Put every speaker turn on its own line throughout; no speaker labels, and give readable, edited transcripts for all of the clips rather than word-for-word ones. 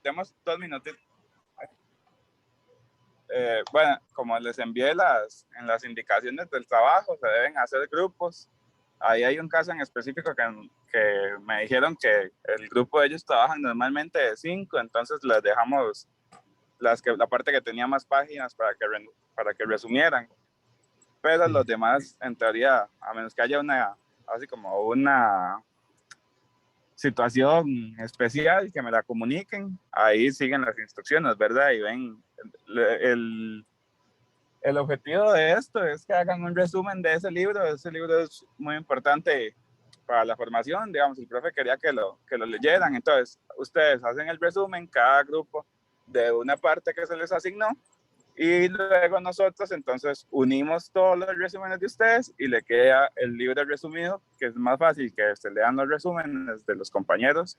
demos 2 minutitos. Bueno, como les envié en las indicaciones del trabajo, se deben hacer grupos. Ahí hay un caso en específico que me dijeron que el grupo de ellos trabajan normalmente de 5, entonces les dejamos la parte que tenía más páginas para que resumieran. Pero los demás, en teoría, a menos que haya así como una situación especial que me la comuniquen, ahí siguen las instrucciones, ¿verdad? Y ven, el objetivo de esto es que hagan un resumen de ese libro. Ese libro es muy importante para la formación, digamos, el profe quería que lo leyeran, entonces ustedes hacen el resumen, cada grupo, de una parte que se les asignó, y luego nosotros entonces unimos todos los resúmenes de ustedes y le queda el libro resumido, que es más fácil que se lean los resúmenes de los compañeros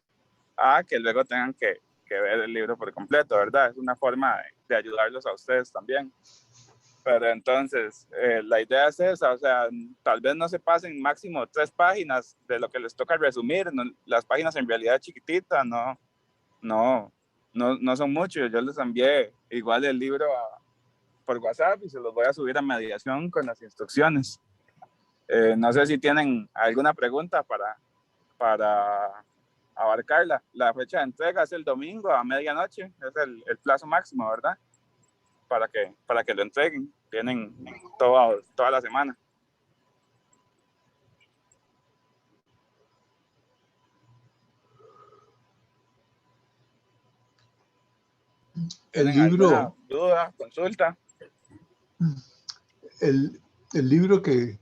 a que luego tengan que ver el libro por completo, ¿verdad? Es una forma de ayudarlos a ustedes también. Pero entonces, la idea es esa, o sea, tal vez no se pasen máximo 3 páginas de lo que les toca resumir. No, las páginas en realidad chiquititas, no son muchos. Yo les envié igual el libro por WhatsApp y se los voy a subir a mediación con las instrucciones. No sé si tienen alguna pregunta para abarcarla. La fecha de entrega es el domingo a medianoche, es el plazo máximo, ¿verdad? Para que lo entreguen. Tienen toda la semana. ¿Tienen alguna duda, consulta?
El libro que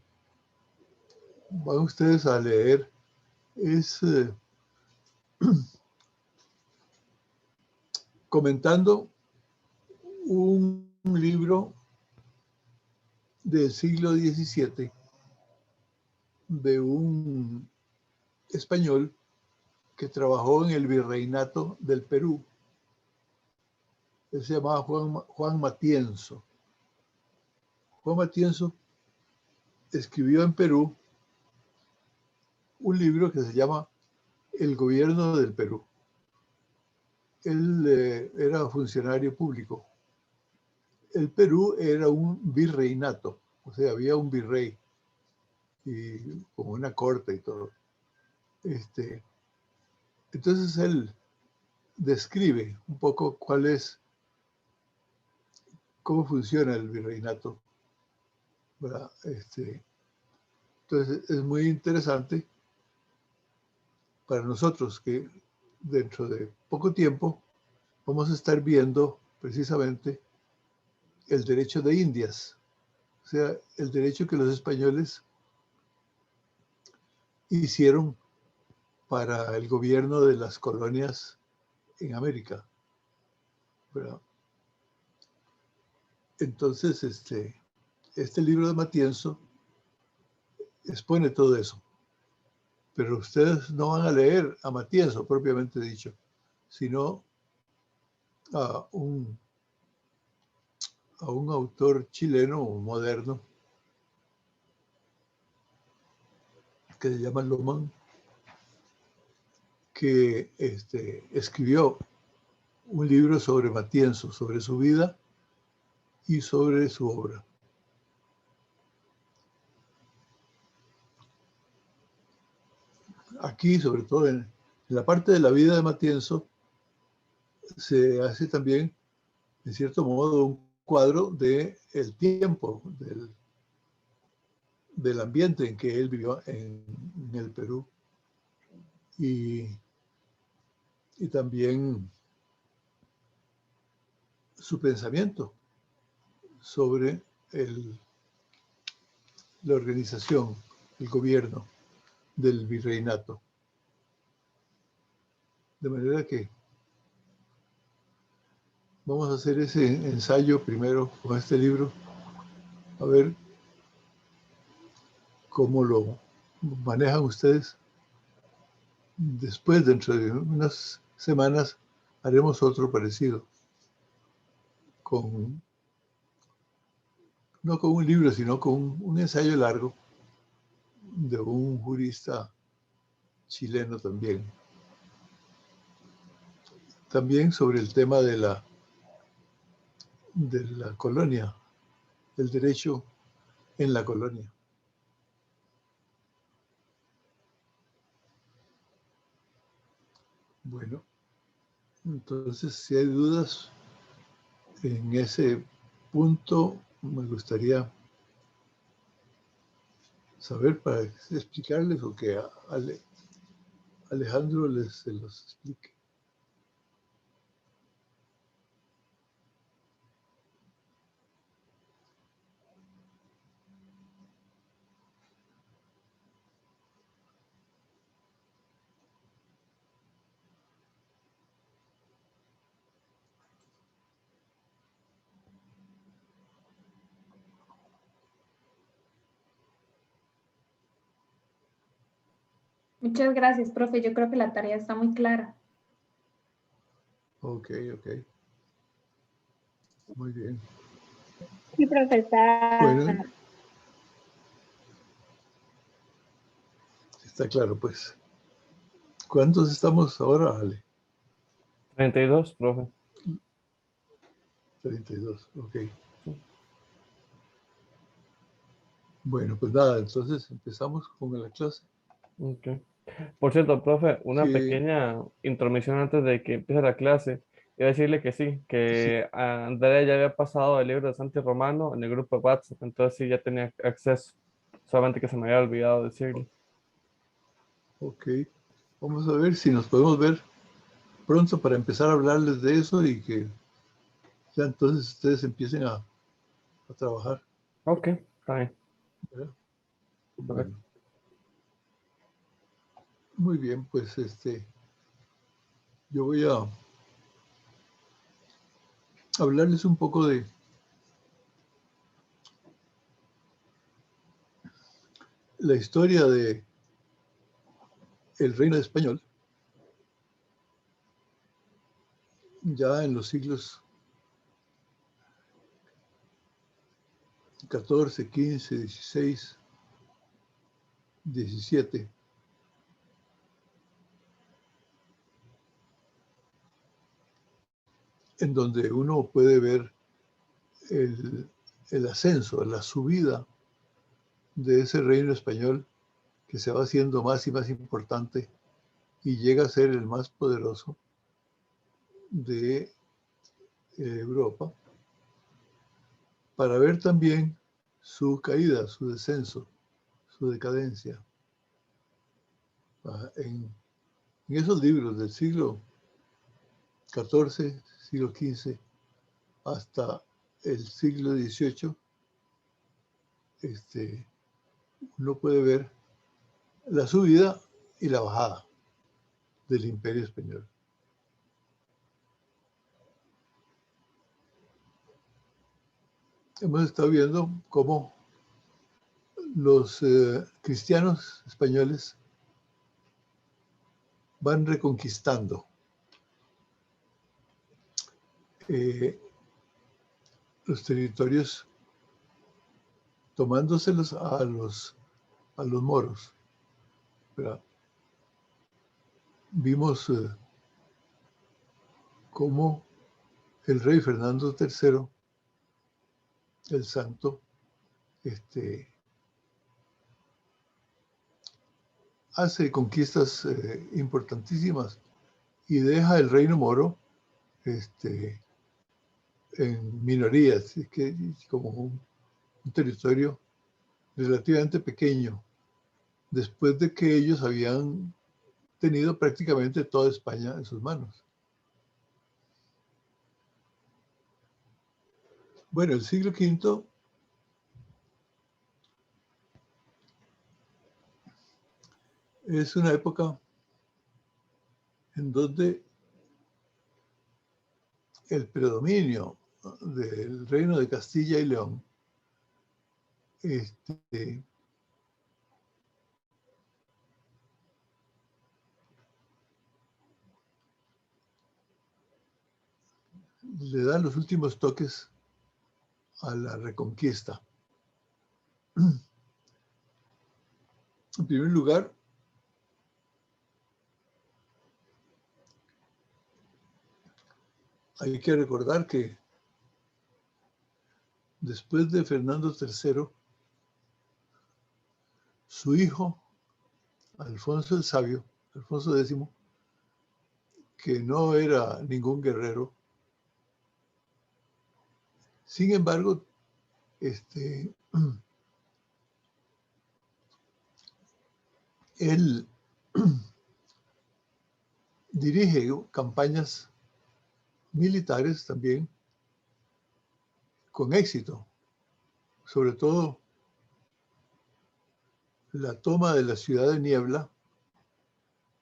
van ustedes a leer es comentando un libro del siglo XVII de un español que trabajó en el virreinato del Perú. Él se llamaba Juan Matienzo. Juan Matienzo escribió en Perú un libro que se llama El gobierno del Perú. Él era funcionario público. El Perú era un virreinato, o sea, había un virrey y como una corte y todo. Entonces él describe un poco cómo funciona el virreinato, ¿verdad? Entonces es muy interesante para nosotros que dentro de poco tiempo vamos a estar viendo precisamente el derecho de Indias, o sea, el derecho que los españoles hicieron para el gobierno de las colonias en América, ¿verdad? Entonces, este libro de Matienzo expone todo eso. Pero ustedes no van a leer a Matienzo, propiamente dicho, sino a un autor chileno moderno que se llama Lomán, que escribió un libro sobre Matienzo, sobre su vida y sobre su obra. Aquí, sobre todo en la parte de la vida de Matienzo, se hace también, en cierto modo, un cuadro del tiempo, del ambiente en que él vivió en el Perú. Y también su pensamiento sobre la organización, el gobierno del virreinato. De manera que vamos a hacer ese ensayo primero con este libro, a ver cómo lo manejan ustedes. Después, dentro de unas semanas, haremos otro parecido, no con un libro, sino con un ensayo largo de un jurista chileno también. también sobre el tema de la colonia, el derecho en la colonia. Bueno, entonces si hay dudas en ese punto, me gustaría saber para explicarles o que Alejandro se los explique.
Muchas gracias, profe. Yo creo que la tarea está muy clara.
Ok. Muy bien.
Sí, profesor.
Bueno, está claro, pues. ¿Cuántos estamos ahora, Ale?
32, profe.
32, ok. Bueno, pues nada, entonces empezamos con la clase.
Ok. Por cierto, profe, una
Que
pequeña intromisión antes de que empiece la clase. Iba a decirle que sí,
sí,
que a Andrea ya había pasado el libro de Santi Romano en el grupo de WhatsApp, entonces sí, ya tenía acceso. Solamente que se me había olvidado decirle.
ok. Vamos a ver si nos podemos ver pronto para empezar a hablarles de eso y que ya entonces ustedes empiecen a trabajar,
Ok, está bien.
¿verdad?
Correcto.
Bueno, muy bien, pues yo voy a hablarles un poco de la historia de el reino español, ya en los siglos XIV, XV, XVI, XVII, en donde uno puede ver el ascenso, la subida de ese reino español que se va haciendo más y más importante y llega a ser el más poderoso de Europa, para ver también su caída, su descenso, su decadencia. En esos libros del siglo XIV, siglo XV, hasta el siglo XVIII, uno puede ver la subida y la bajada del Imperio Español. Hemos estado viendo cómo los cristianos españoles van reconquistando los territorios, tomándoselos a los moros. ¿Verdad? Vimos cómo el rey Fernando III, el Santo, hace conquistas importantísimas y deja el reino moro en minorías, es que como un territorio relativamente pequeño, después de que ellos habían tenido prácticamente toda España en sus manos. Bueno, el siglo V es una época en donde el predominio del reino de Castilla y León le da los últimos toques a la reconquista. En primer lugar, hay que recordar que después de Fernando III, su hijo, Alfonso el Sabio, Alfonso X, que no era ningún guerrero, sin embargo, él dirige campañas militares también con éxito, sobre todo la toma de la ciudad de Niebla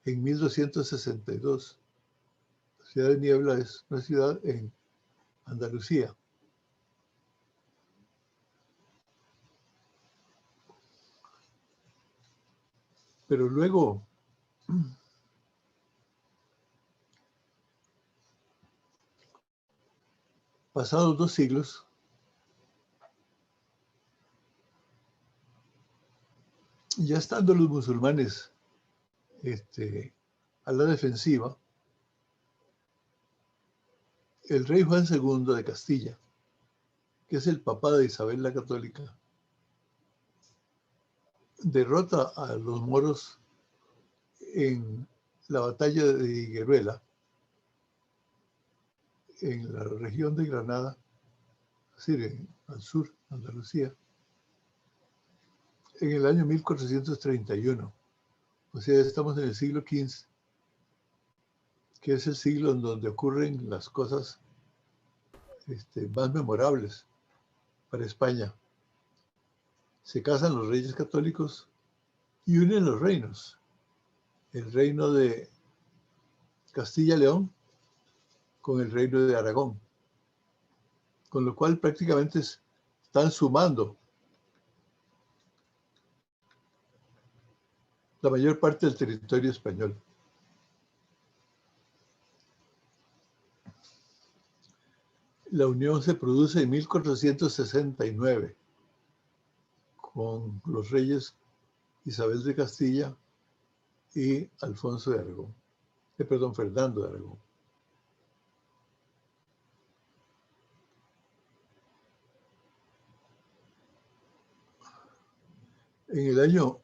en 1262. La ciudad de Niebla es una ciudad en Andalucía. Pero luego, pasados 2 siglos, ya estando los musulmanes a la defensiva, el rey Juan II de Castilla, que es el papá de Isabel la Católica, derrota a los moros en la batalla de Higueruela, en la región de Granada, es decir, al sur, Andalucía, en el año 1431. O sea, estamos en el siglo XV, que es el siglo en donde ocurren las cosas más memorables para España. Se casan los reyes católicos y unen los reinos. El reino de Castilla-León con el reino de Aragón. Con lo cual prácticamente están sumando la mayor parte del territorio español. La unión se produce en 1469 con los reyes Isabel de Castilla y Alfonso de Aragón. Fernando de Aragón. En el año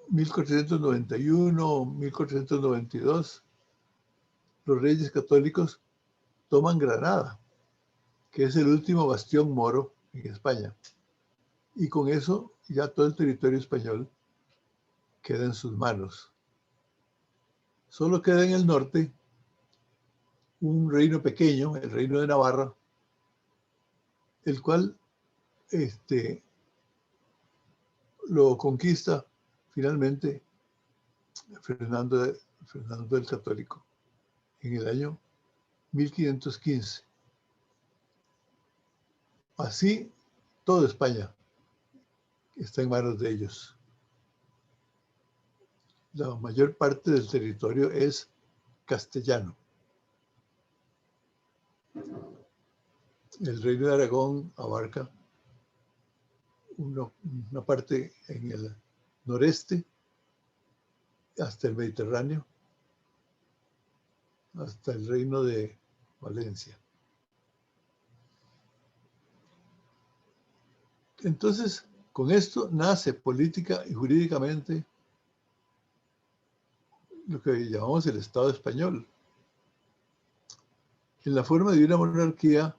1491, 1492, los reyes católicos toman Granada, que es el último bastión moro en España. Y con eso ya todo el territorio español queda en sus manos. Solo queda en el norte un reino pequeño, el reino de Navarra, el cual lo conquista finalmente Fernando el Católico en el año 1515. Así, toda España está en manos de ellos. La mayor parte del territorio es castellano. El reino de Aragón abarca una parte en el noreste, hasta el Mediterráneo, hasta el reino de Valencia. Entonces, con esto nace política y jurídicamente lo que llamamos el Estado español, en la forma de una monarquía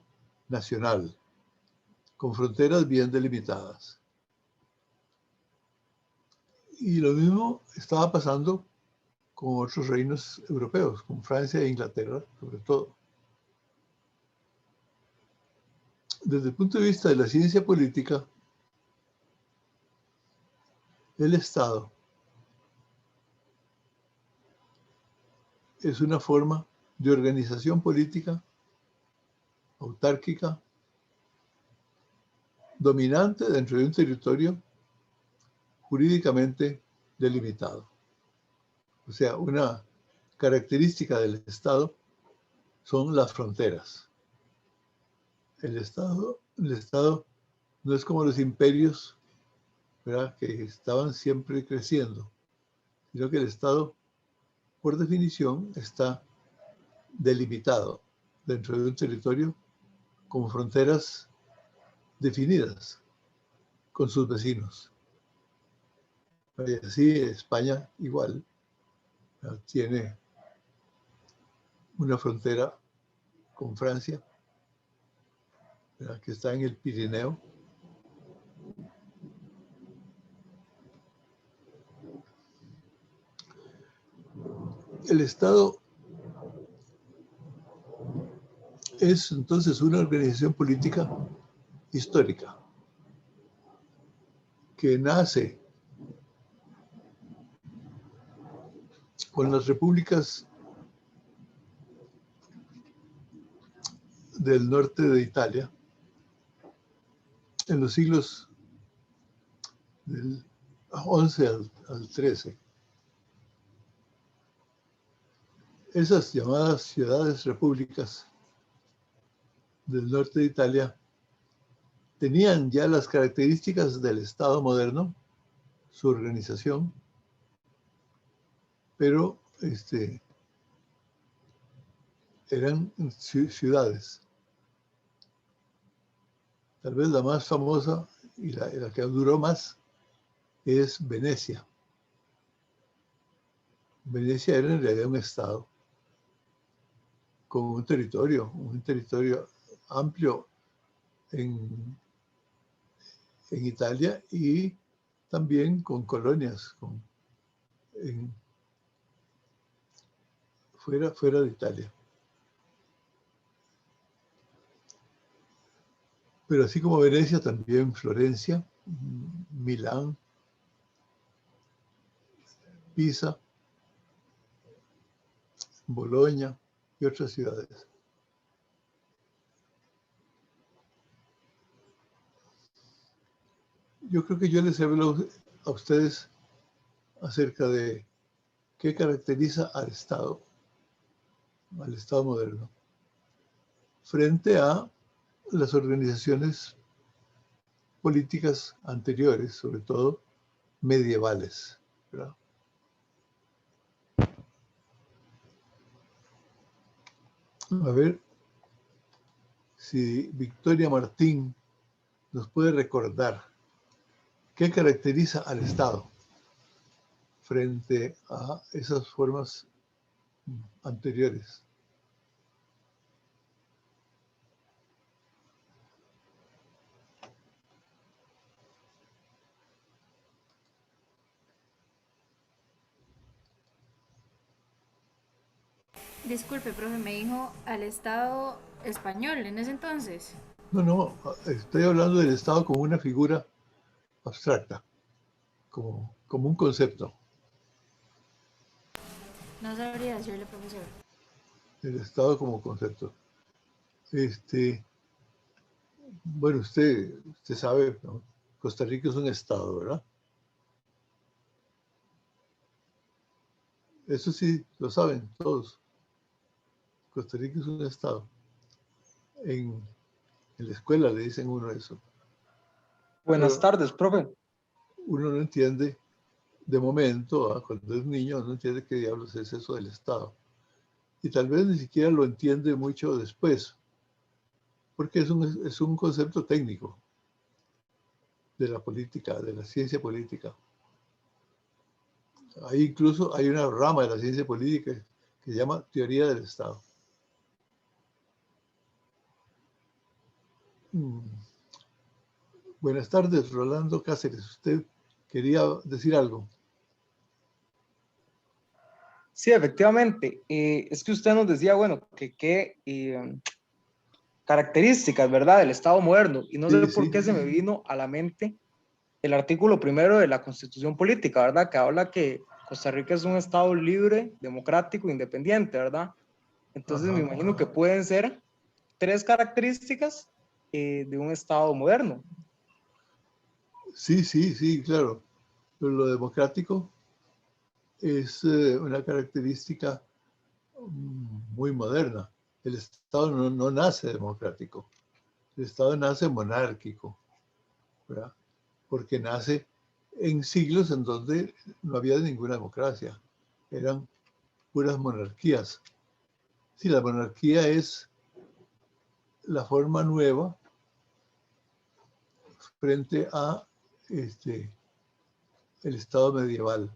nacional, con fronteras bien delimitadas. Y lo mismo estaba pasando con otros reinos europeos, con Francia e Inglaterra, sobre todo. Desde el punto de vista de la ciencia política, el Estado es una forma de organización política autárquica, dominante dentro de un territorio jurídicamente delimitado. O sea, una característica del Estado son las fronteras. El Estado no es como los imperios, ¿verdad?, que estaban siempre creciendo, sino que el Estado, por definición, está delimitado. dentro de un territorio con fronteras definidas con sus vecinos. Y así España igual tiene una frontera con Francia, que está en el Pirineo. El Estado es entonces una organización política histórica que nace con las repúblicas del norte de Italia en los siglos del 11 al 13. Esas llamadas ciudades repúblicas del norte de Italia tenían ya las características del Estado moderno, su organización, pero eran ciudades. Tal vez la más famosa y la que duró más es Venecia. Venecia era en realidad un estado con un territorio amplio en Italia y también con colonias fuera de Italia. Pero así como Venecia, también Florencia, Milán, Pisa, Bolonia y otras ciudades. Yo creo que yo les hablo a ustedes acerca de qué caracteriza al Estado moderno, frente a las organizaciones políticas anteriores, sobre todo medievales, ¿verdad? A ver si Victoria Martín nos puede recordar qué caracteriza al Estado frente a esas formas anteriores.
Disculpe, profe, me dijo al Estado español en ese entonces.
No, estoy hablando del Estado como una figura abstracta, como un concepto.
No sabría decirle, profesor.
El Estado como concepto. Bueno, usted sabe, ¿no? Costa Rica es un Estado, ¿verdad? Eso sí, lo saben todos. Costa Rica es un Estado. En la escuela le dicen uno eso.
Buenas tardes, profe.
Uno no entiende de momento, cuando es niño, no entiende qué diablos es eso del Estado. Y tal vez ni siquiera lo entiende mucho después, porque es un concepto técnico de la política, de la ciencia política. Ahí incluso hay una rama de la ciencia política que se llama teoría del Estado. Buenas tardes, Rolando Cáceres. ¿Usted quería decir algo?
Sí, efectivamente. Es que usted nos decía, bueno, que qué características, ¿verdad?, del Estado moderno. Y no sé por qué se me vino a la mente el artículo 1 de la Constitución Política, ¿verdad?, que habla que Costa Rica es un Estado libre, democrático, independiente, ¿verdad? Entonces me imagino que pueden ser 3 características de un Estado moderno.
Sí, claro. Pero lo democrático es una característica muy moderna. El Estado no nace democrático. El Estado nace monárquico, ¿verdad? Porque nace en siglos en donde no había ninguna democracia. Eran puras monarquías. Sí, la monarquía es la forma nueva frente a el estado medieval.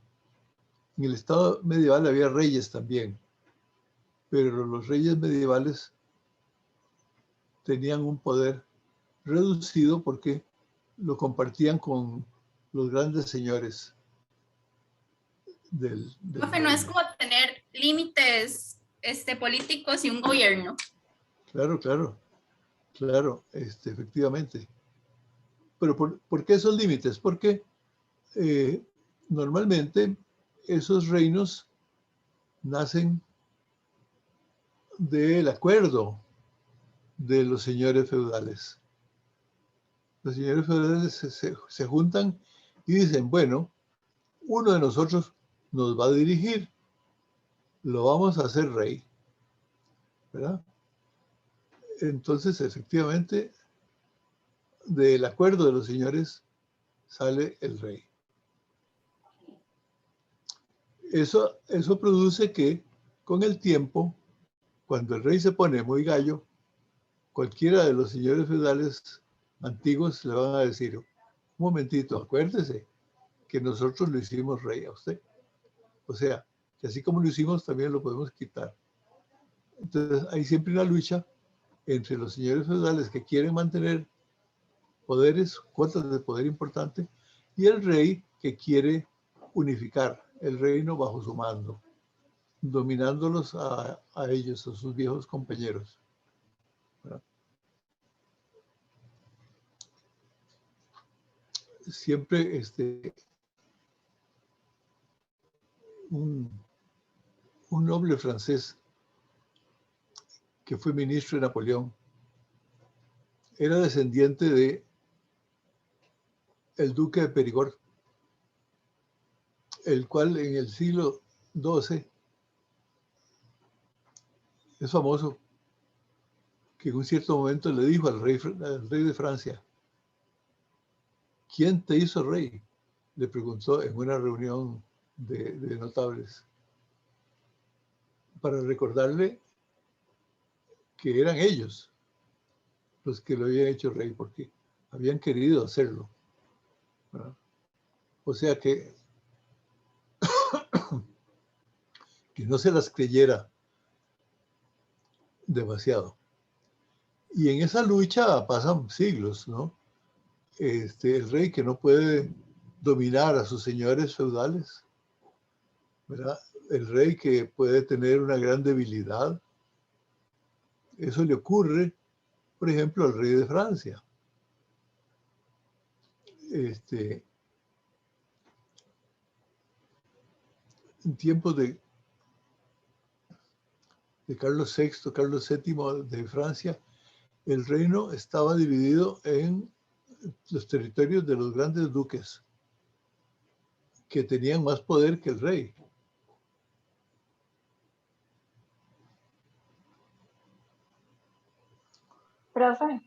En el estado medieval había reyes también, pero los reyes medievales tenían un poder reducido porque lo compartían con los grandes señores del
Profe, no es
reino.
como tener límites políticos y un gobierno.
Claro, claro, claro, efectivamente. Pero ¿por qué esos límites? Porque normalmente esos reinos nacen del acuerdo de los señores feudales. Los señores feudales se juntan y dicen, bueno, uno de nosotros nos va a dirigir, lo vamos a hacer rey, ¿verdad? Entonces, efectivamente, del acuerdo de los señores sale el rey. Eso produce que con el tiempo, cuando el rey se pone muy gallo, cualquiera de los señores feudales antiguos le van a decir, un momentito, acuérdese que nosotros lo hicimos rey a usted. O sea, que así como lo hicimos, también lo podemos quitar. Entonces, hay siempre una lucha entre los señores feudales que quieren mantener poderes, cuotas de poder importante, y el rey que quiere unificar el reino bajo su mando, dominándolos a ellos, a sus viejos compañeros. ¿Verdad? Siempre un noble francés que fue ministro de Napoleón era descendiente de el duque de Perigord, el cual en el siglo XII es famoso que en un cierto momento le dijo al rey de Francia, ¿quién te hizo rey? Le preguntó en una reunión de notables, para recordarle que eran ellos los que lo habían hecho rey, porque habían querido hacerlo, ¿verdad? O sea que no se las creyera demasiado. Y en esa lucha pasan siglos, ¿no? El rey que no puede dominar a sus señores feudales, ¿verdad? El rey que puede tener una gran debilidad. Eso le ocurre, por ejemplo, al rey de Francia. En tiempos de Carlos VI, Carlos VII de Francia, el reino estaba dividido en los territorios de los grandes duques, que tenían más poder que el rey.
Profe,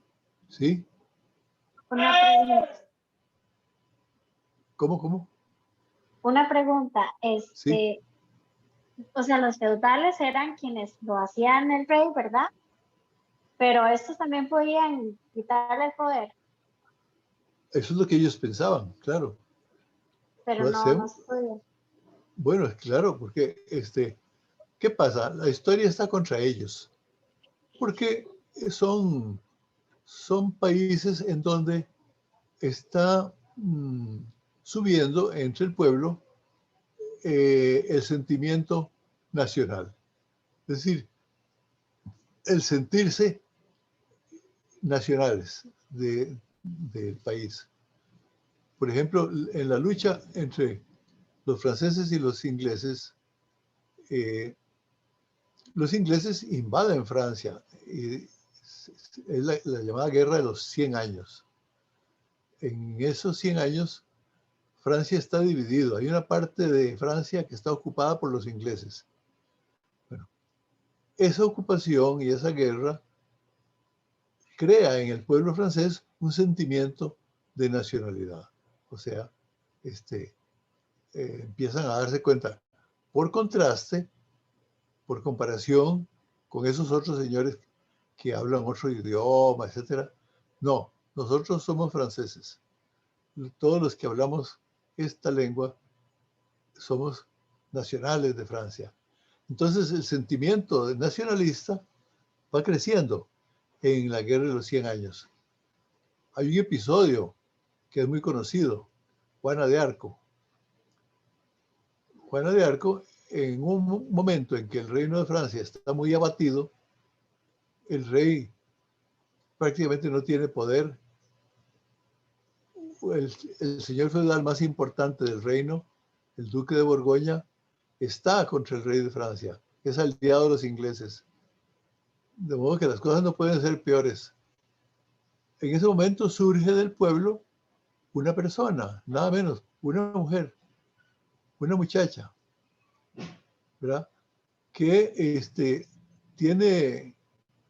¿Sí?
una pregunta.
¿Cómo?
Una pregunta.
Sí.
O sea, los feudales eran quienes lo hacían el rey, ¿verdad? Pero estos también podían quitarle el poder.
Eso es lo que ellos pensaban, claro.
Pero no se podía.
Bueno, es claro, porque ¿qué pasa? La historia está contra ellos. Porque son países en donde está subiendo entre el pueblo el sentimiento nacional. Es decir, el sentirse nacionales del país. Por ejemplo, en la lucha entre los franceses y los ingleses invaden Francia. Y es la llamada Guerra de los 100 años. En esos 100 años, Francia está dividido. Hay una parte de Francia que está ocupada por los ingleses. Bueno, esa ocupación y esa guerra crea en el pueblo francés un sentimiento de nacionalidad. O sea, empiezan a darse cuenta, por contraste, por comparación con esos otros señores que hablan otro idioma, etcétera. No, nosotros somos franceses. Todos los que hablamos esta lengua somos nacionales de Francia. Entonces el sentimiento nacionalista va creciendo en la Guerra de los 100 años. Hay un episodio que es muy conocido, Juana de Arco. Juana de Arco, en un momento en que el reino de Francia está muy abatido, el rey prácticamente no tiene poder. El señor feudal más importante del reino, el duque de Borgoña, está contra el rey de Francia, es aliado de los ingleses. De modo que las cosas no pueden ser peores. En ese momento surge del pueblo una persona, nada menos, una mujer, una muchacha, ¿verdad? Que tiene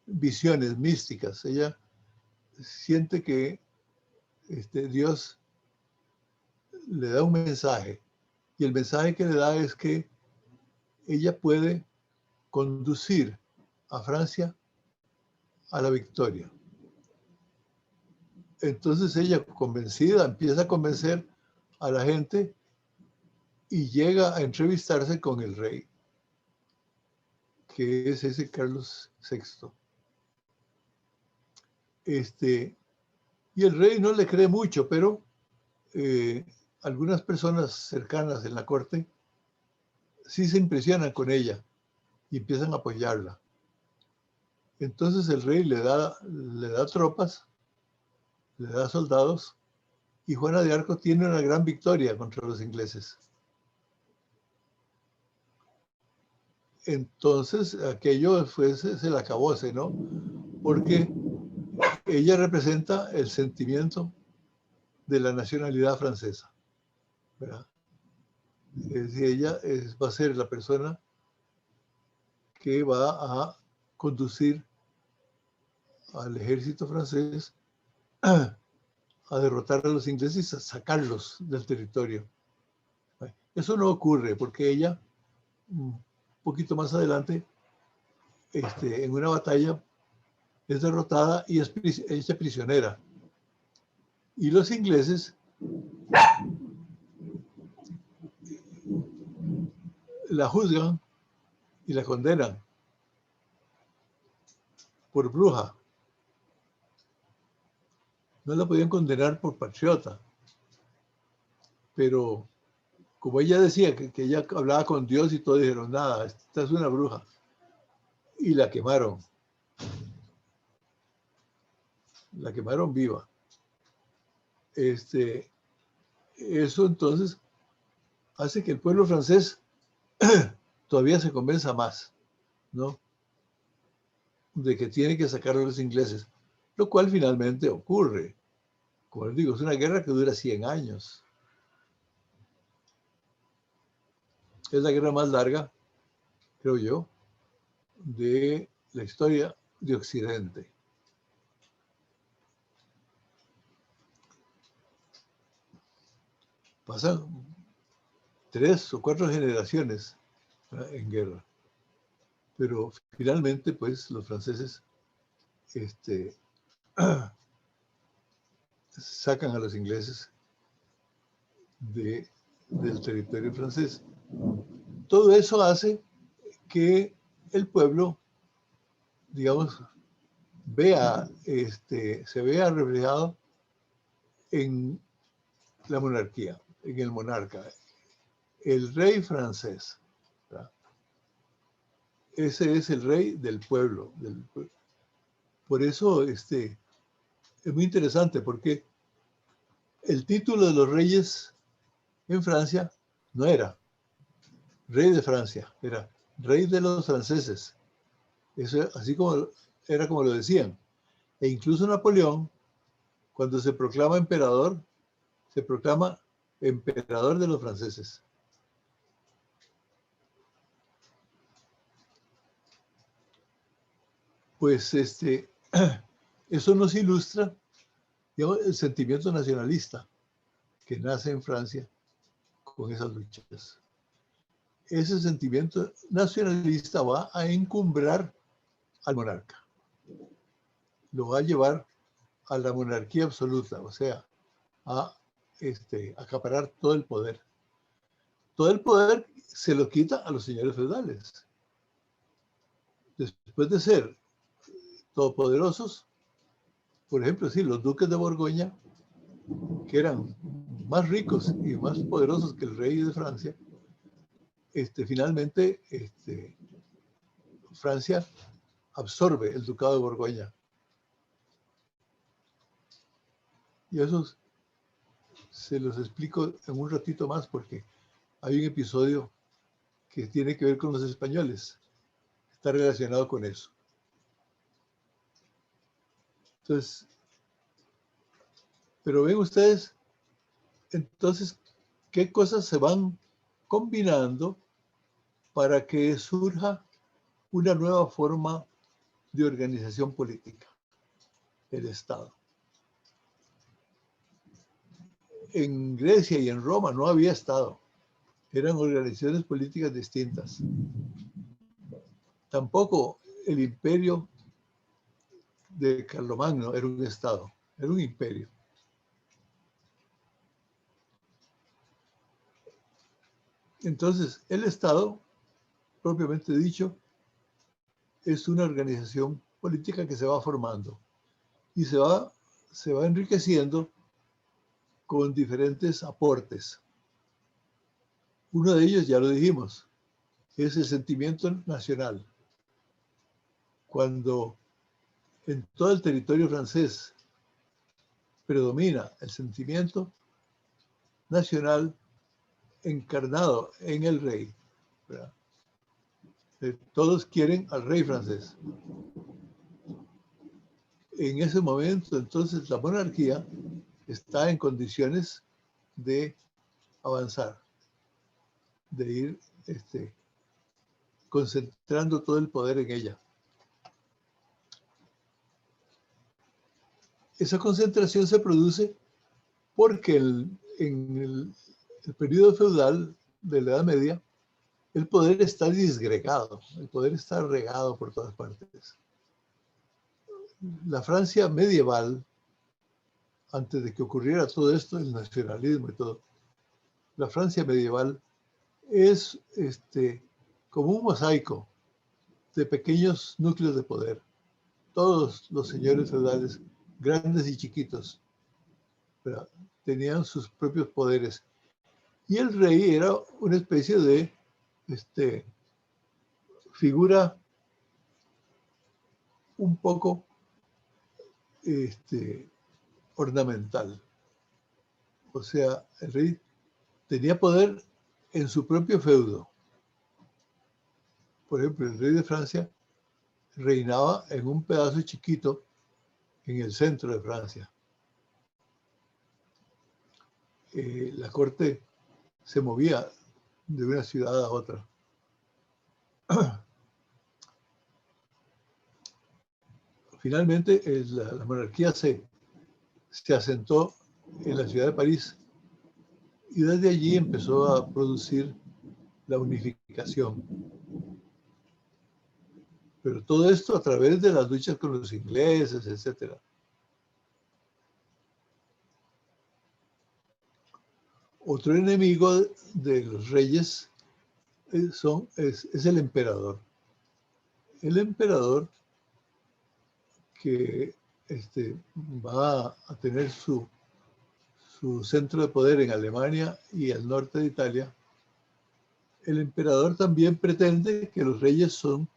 visiones místicas. Ella siente que Dios le da un mensaje, y el mensaje que le da es que ella puede conducir a Francia a la victoria. Entonces ella, convencida, empieza a convencer a la gente y llega a entrevistarse con el rey, que es ese Carlos VI. Y el rey no le cree mucho, pero algunas personas cercanas en la corte sí se impresionan con ella y empiezan a apoyarla. Entonces el rey le da tropas, le da soldados, y Juana de Arco tiene una gran victoria contra los ingleses. Entonces aquello se le acabóse, ¿no? Porque ella representa el sentimiento de la nacionalidad francesa, ¿verdad? Es decir, ella va a ser la persona que va a conducir al ejército francés a derrotar a los ingleses y a sacarlos del territorio. Eso no ocurre porque ella, un poquito más adelante, en una batalla, es derrotada y es hecha prisionera. Y los ingleses la juzgan y la condenan por bruja. No la podían condenar por patriota, pero como ella decía que ella hablaba con Dios y todo, dijeron, nada, esta es una bruja. Y la quemaron. La quemaron viva. Eso entonces hace que el pueblo francés todavía se convenza más, ¿no? De que tiene que sacar a los ingleses, lo cual finalmente ocurre. Como les digo, es una guerra que dura 100 años. Es la guerra más larga, creo yo, de la historia de Occidente. Pasan 3 o 4 generaciones, ¿verdad?, en guerra. Pero finalmente, pues, los franceses sacan a los ingleses del territorio francés. Todo eso hace que el pueblo, digamos, se vea reflejado en la monarquía, en el monarca, el rey francés, ¿verdad? Ese es el rey del pueblo. Por eso es muy interesante, porque el título de los reyes en Francia no era rey de Francia, era rey de los franceses. Eso así como era como lo decían. E incluso Napoleón, cuando se proclama emperador, se proclama emperador de los franceses. Pues eso nos ilustra, digamos, el sentimiento nacionalista que nace en Francia con esas luchas. Ese sentimiento nacionalista va a encumbrar al monarca. lo va a llevar a la monarquía absoluta, o sea, a acaparar todo el poder. Todo el poder se lo quita a los señores feudales. Después de ser todopoderosos, por ejemplo, sí, los duques de Borgoña, que eran más ricos y más poderosos que el rey de Francia, finalmente Francia absorbe el ducado de Borgoña. Y eso se los explico en un ratito más porque hay un episodio que tiene que ver con los españoles. Está relacionado con eso. Entonces, pero ven ustedes, entonces, qué cosas se van combinando para que surja una nueva forma de organización política, el Estado. En Grecia y en Roma no había Estado, eran organizaciones políticas distintas. Tampoco el imperio de Carlomagno era un Estado, era un imperio. Entonces, el Estado, propiamente dicho, es una organización política que se va formando y se va enriqueciendo con diferentes aportes. Uno de ellos, ya lo dijimos, es el sentimiento nacional. Cuando en todo el territorio francés predomina el sentimiento nacional encarnado en el rey, ¿verdad? Todos quieren al rey francés. En ese momento, entonces, la monarquía está en condiciones de avanzar, de ir concentrando todo el poder en ella. Esa concentración se produce porque en el periodo feudal de la Edad Media, el poder está disgregado, el poder está regado por todas partes. La Francia medieval, antes de que ocurriera todo esto, el nacionalismo y todo, la Francia medieval es como un mosaico de pequeños núcleos de poder. Todos los señores feudales, grandes y chiquitos, ¿verdad?, tenían sus propios poderes. Y el rey era una especie de figura un poco ornamental. O sea, el rey tenía poder en su propio feudo. Por ejemplo, el rey de Francia reinaba en un pedazo chiquito en el centro de Francia. La corte se movía de una ciudad a otra. Finalmente, la monarquía se asentó en la ciudad de París y desde allí empezó a producir la unificación. Pero todo esto a través de las luchas con los ingleses, etc. Otro enemigo de los reyes es el emperador. El emperador que va a tener su centro de poder en Alemania y el norte de Italia, el emperador también pretende que los reyes son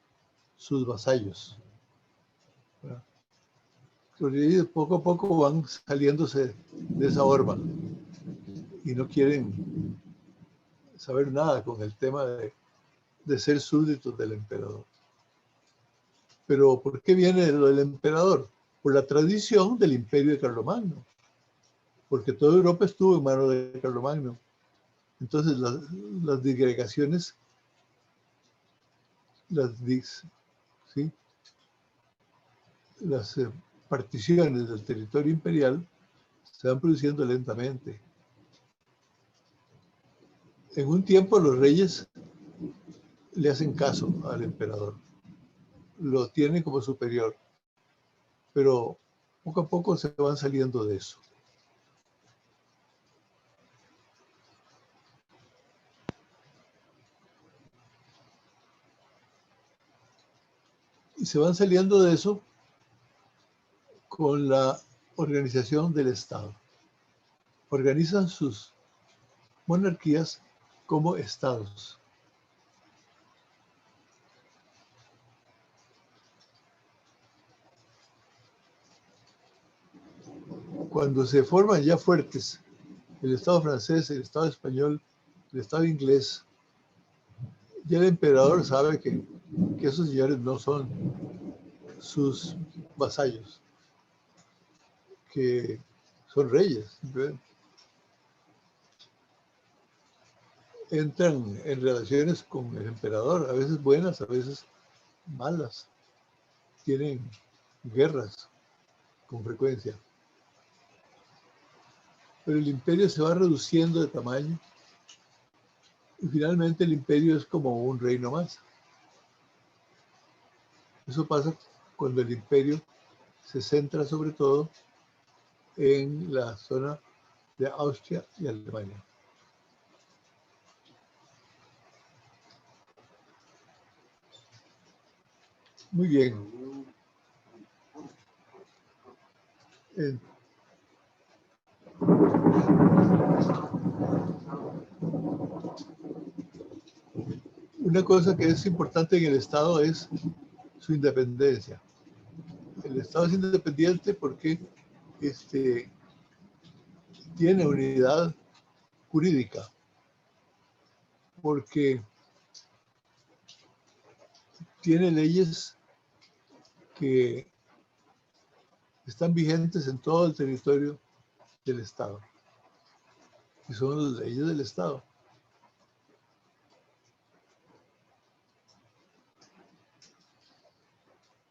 sus vasallos. Los reyes poco a poco van saliéndose de esa horma y no quieren saber nada con el tema de ser súbditos del emperador. Pero ¿por qué viene lo del emperador? Por la tradición del imperio de Carlomagno, porque toda Europa estuvo en manos de Carlomagno. Entonces las disgregaciones, las particiones del territorio imperial se van produciendo lentamente. En un tiempo los reyes le hacen caso al emperador, lo tienen como superior. pero poco a poco se van saliendo de eso. Y se van saliendo de eso con la organización del Estado. Organizan sus monarquías como estados. Cuando se forman ya fuertes el Estado francés, el Estado español, el Estado inglés, ya el emperador sabe que esos señores no son sus vasallos, que son reyes. Entran en relaciones con el emperador, a veces buenas, a veces malas. Tienen guerras con frecuencia. Pero el imperio se va reduciendo de tamaño y finalmente el imperio es como un reino más. Eso pasa cuando el imperio se centra sobre todo en la zona de Austria y Alemania. Muy bien. Una cosa que es importante en el Estado es su independencia. El Estado es independiente porque tiene unidad jurídica, porque tiene leyes que están vigentes en todo el territorio del Estado. Y son las leyes del Estado.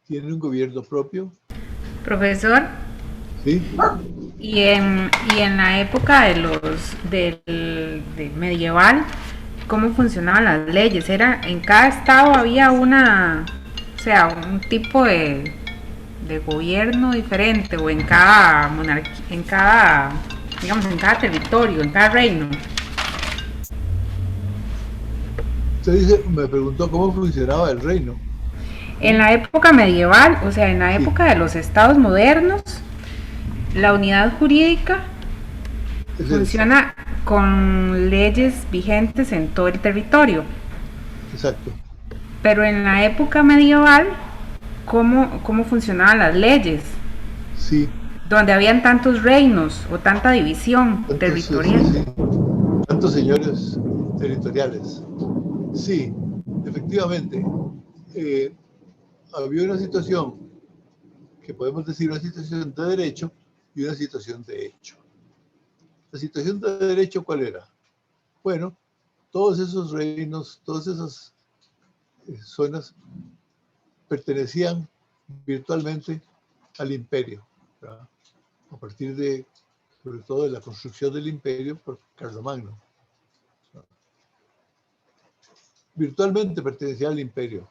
Tiene un gobierno propio.
Profesor.
Sí.
Y en la época del medieval, ¿cómo funcionaban las leyes? Era en cada estado había un tipo de gobierno diferente, o en cada monarquía, digamos, en cada territorio, en cada reino.
Usted me preguntó cómo funcionaba el reino.
En la época medieval, o sea, en la época de los estados modernos, la unidad jurídica funciona con leyes vigentes en todo el territorio.
Exacto.
Pero en la época medieval, ¿cómo funcionaban las leyes?
Sí.
Donde habían tantos reinos o tanta división territorial.
Sí. Tantos señores territoriales. Sí, efectivamente. Había una situación que podemos decir una situación de derecho y una situación de hecho. La situación de derecho, ¿cuál era? Bueno, todos esos reinos, todas esas zonas pertenecían virtualmente al imperio, ¿verdad? A partir de, sobre todo, de la construcción del imperio por Carlomagno. Virtualmente pertenecía al imperio,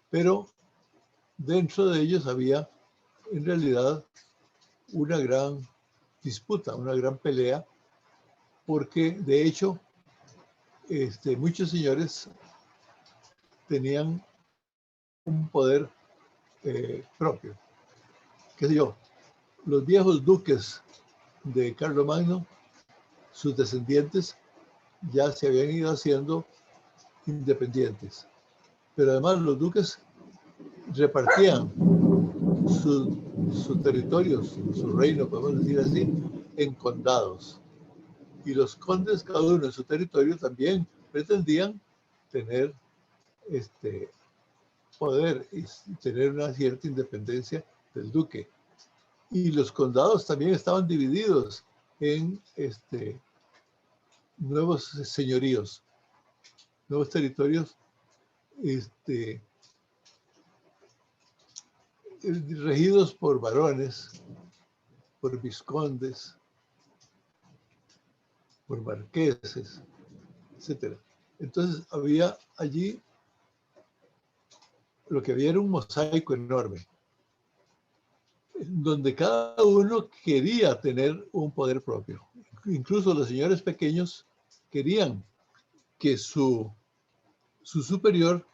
pero dentro de ellos había, en realidad, una gran disputa, una gran pelea, porque, de hecho, muchos señores tenían un poder propio. ¿Qué sé yo? Los viejos duques de Carlomagno, sus descendientes, ya se habían ido haciendo independientes. Pero además los duques repartían sus territorios, su reino, podemos decir así, en condados. Y los condes, cada uno en su territorio, también pretendían tener poder y tener una cierta independencia del duque. Y los condados también estaban divididos en nuevos señoríos, nuevos territorios regidos por varones, por vizcondes, por marqueses, etc. Entonces había allí, lo que había era un mosaico enorme. donde cada uno quería tener un poder propio. Incluso los señores pequeños querían que su superior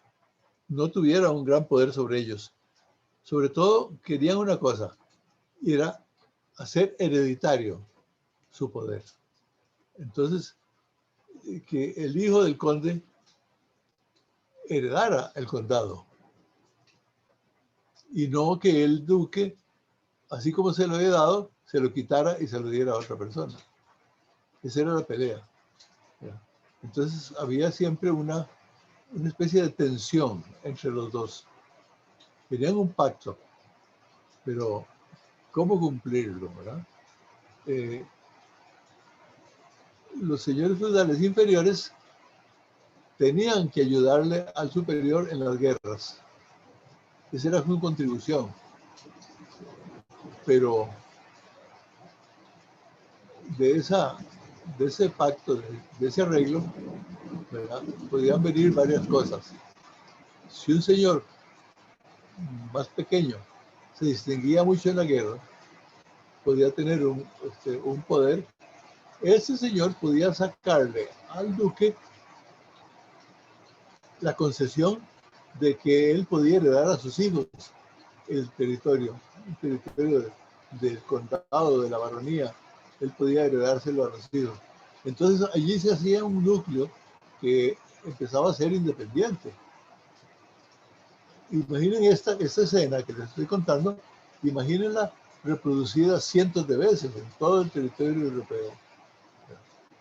no tuviera un gran poder sobre ellos. Sobre todo querían una cosa, y era hacer hereditario su poder. Entonces, que el hijo del conde heredara el condado y no que el duque, así como se lo había dado, se lo quitara y se lo diera a otra persona. Esa era la pelea. Entonces había siempre una especie de tensión entre los dos. Tenían un pacto, pero ¿cómo cumplirlo, verdad? Los señores feudales inferiores tenían que ayudarle al superior en las guerras. Esa era su contribución. Pero de ese pacto, de ese arreglo, ¿verdad?, podían venir varias cosas. Si un señor más pequeño se distinguía mucho en la guerra, podía tener un poder. Ese señor podía sacarle al duque la concesión de que él podía heredar a sus hijos el territorio del condado, de la baronía. Él podía heredárselo a los hijos. Entonces allí se hacía un núcleo que empezaba a ser independiente. Imaginen esta escena que les estoy contando, imagínenla reproducida cientos de veces en todo el territorio europeo.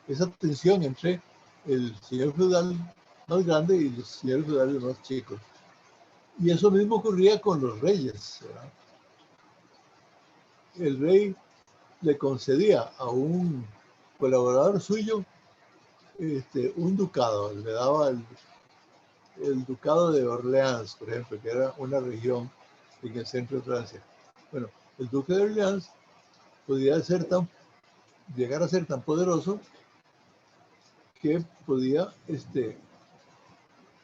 Esa tensión entre el señor feudal más grande y los señores feudales más chicos. Y eso mismo ocurría con los reyes, ¿verdad? El rey le concedía a un colaborador suyo un ducado, le daba el ducado de Orleans, por ejemplo, que era una región en el centro de Francia. Bueno, el duque de Orleans podía llegar a ser tan poderoso que podía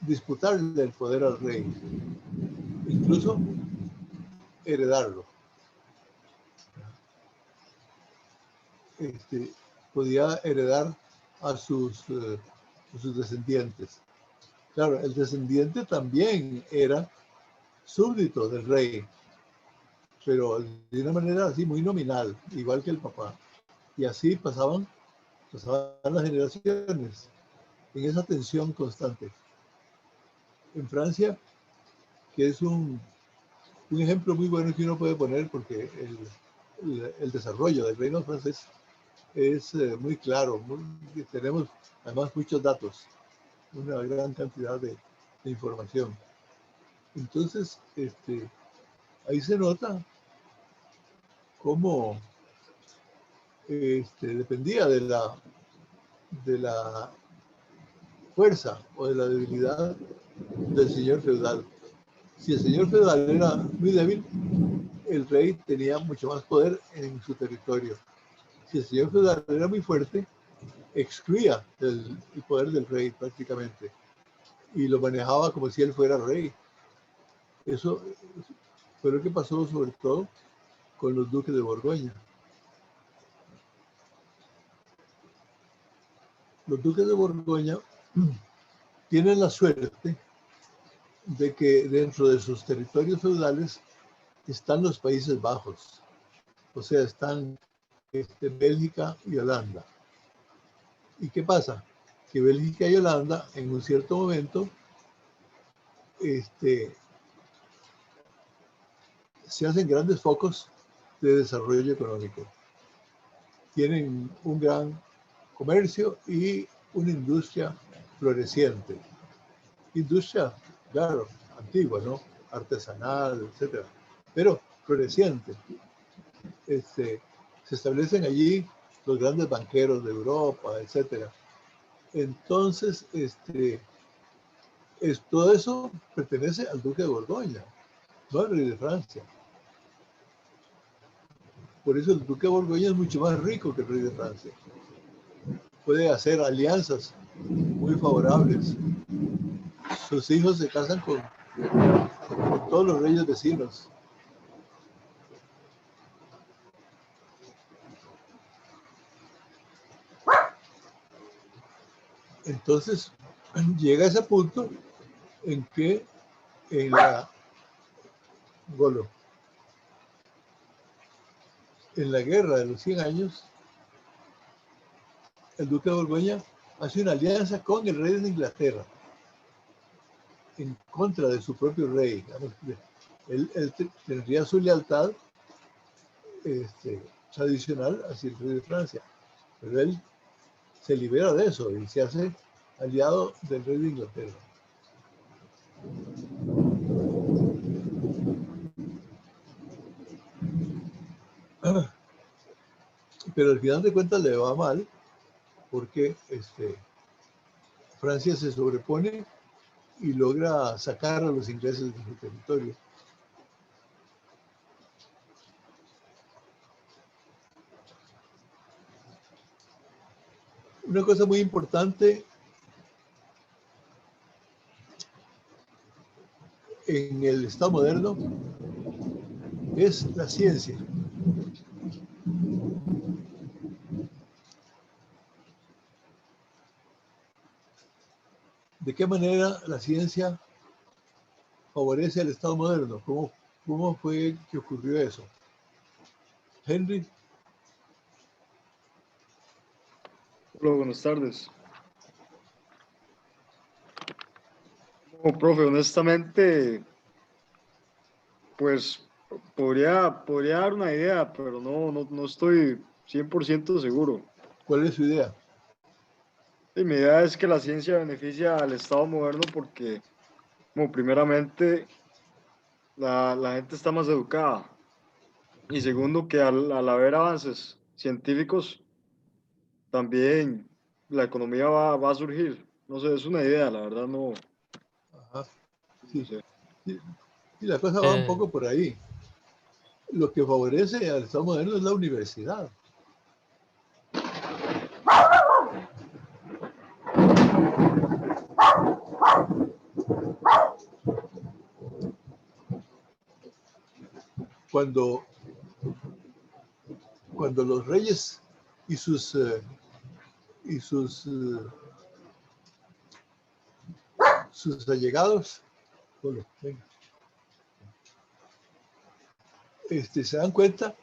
disputarle el poder al rey, incluso heredarlo. Podía heredar a sus descendientes. Claro, el descendiente también era súbdito del rey, pero de una manera así muy nominal, igual que el papá. Y así pasaban las generaciones en esa tensión constante. En Francia, que es un ejemplo muy bueno que uno puede poner, porque el desarrollo del reino francés es muy claro. Tenemos además muchos datos, una gran cantidad de información. Entonces, ahí se nota cómo dependía de la fuerza o de la debilidad del señor feudal. Si el señor feudal era muy débil, el rey tenía mucho más poder en su territorio. Si el señor feudal era muy fuerte, excluía el poder del rey prácticamente y lo manejaba como si él fuera rey. Eso fue lo que pasó sobre todo con los duques de Borgoña. Los duques de Borgoña tienen la suerte de que dentro de sus territorios feudales están los Países Bajos, o sea, están Bélgica y Holanda. ¿Y qué pasa? Que Bélgica y Holanda en un cierto momento se hacen grandes focos de desarrollo económico. Tienen un gran comercio y una industria floreciente. Industria, claro, antigua, ¿no? Artesanal, etcétera, pero floreciente. Se establecen allí los grandes banqueros de Europa, etcétera. Entonces, todo eso pertenece al duque de Borgoña, no al rey de Francia. Por eso el duque de Borgoña es mucho más rico que el rey de Francia. Puede hacer alianzas muy favorables. Sus hijos se casan con todos los reyes vecinos. Entonces llega ese punto en que en la Golo, en la guerra de los 100 años, el duque de Borgoña hace una alianza con el rey de Inglaterra en contra de su propio rey. Él tendría su lealtad tradicional hacia el rey de Francia, pero él se libera de eso y se hace aliado del rey de Inglaterra. Pero al final de cuentas le va mal porque Francia se sobrepone y logra sacar a los ingleses de su territorio. Una cosa muy importante en el Estado moderno es la ciencia. ¿De qué manera la ciencia favorece al Estado moderno? ¿Cómo fue que ocurrió eso? Henry.
Hola, buenas tardes. No, profe, honestamente, pues podría dar una idea, pero no estoy 100% seguro.
¿Cuál es su idea?
Y mi idea es que la ciencia beneficia al Estado moderno porque, como primeramente, la gente está más educada. Y segundo, que al haber avances científicos, también la economía va a surgir. No sé, es una idea, la verdad no.
Ajá. Sí.
No sé.
Y la cosa va un poco por ahí. Lo que favorece al Estado moderno es la universidad. Cuando los reyes y sus allegados se dan cuenta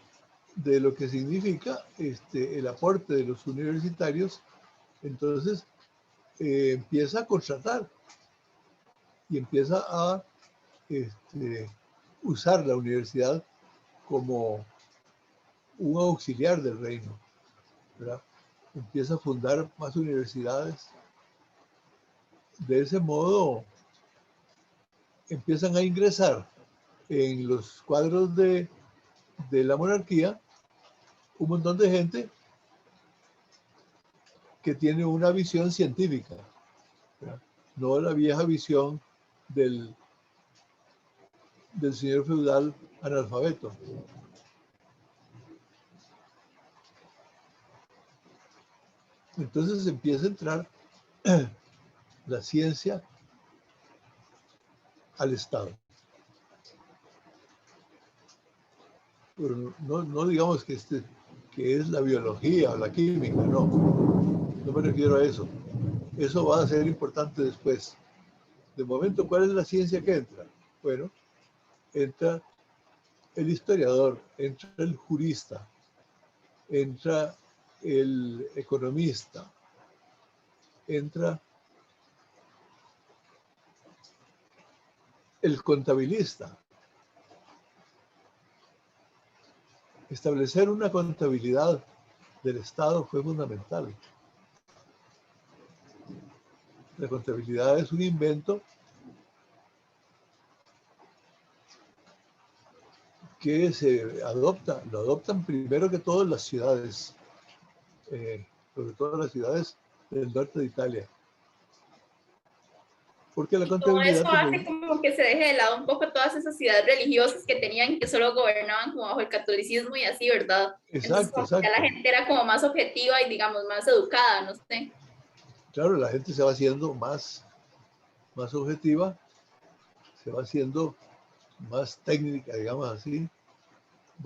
de lo que significa el aporte de los universitarios, entonces empieza a contratar y empieza a usar la universidad como un auxiliar del reino, ¿verdad? Empieza a fundar más universidades. De ese modo empiezan a ingresar en los cuadros de la monarquía un montón de gente que tiene una visión científica, ¿verdad? No la vieja visión del señor feudal analfabeto. Entonces empieza a entrar la ciencia al Estado. Pero no digamos que es la biología o la química, no me refiero a eso. Eso va a ser importante después. De momento, ¿cuál es la ciencia que entra? Bueno, entra el historiador, entra el jurista, entra el economista, entra el contabilista. Establecer una contabilidad del Estado fue fundamental. La contabilidad es un invento que lo adoptan primero que todo las ciudades, sobre todo las ciudades del norte de Italia. Porque la
Todo
contabilidad
eso hace como que se deje de lado un poco todas esas ciudades religiosas que tenían, que solo gobernaban como bajo el catolicismo y así, ¿verdad?
Exacto,
Entonces, ya la gente era como más objetiva y, digamos, más educada, no sé.
Claro, la gente se va haciendo más objetiva, se va haciendo más técnica, digamos así,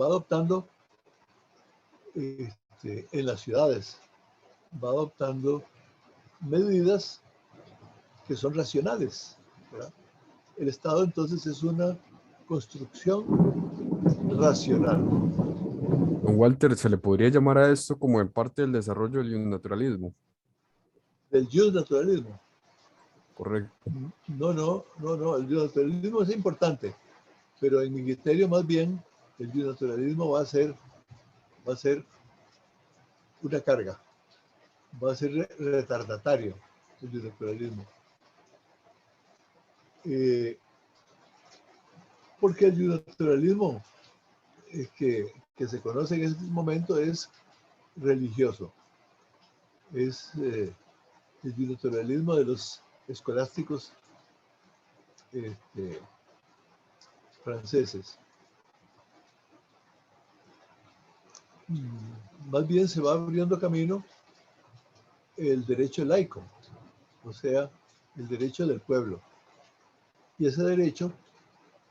va adoptando en las ciudades, va adoptando medidas que son racionales, ¿verdad? El Estado entonces es una construcción racional.
Don Walter, ¿se le podría llamar a esto como en parte del desarrollo del naturalismo?
Del naturalismo.
Correcto.
No, el naturalismo es importante, pero en mi criterio más bien el naturalismo va a ser una carga, va a ser retardatario el naturalismo. Porque el naturalismo que se conoce en este momento es religioso, es el naturalismo de los escolásticos franceses. Más bien se va abriendo camino el derecho laico, o sea, el derecho del pueblo. Y ese derecho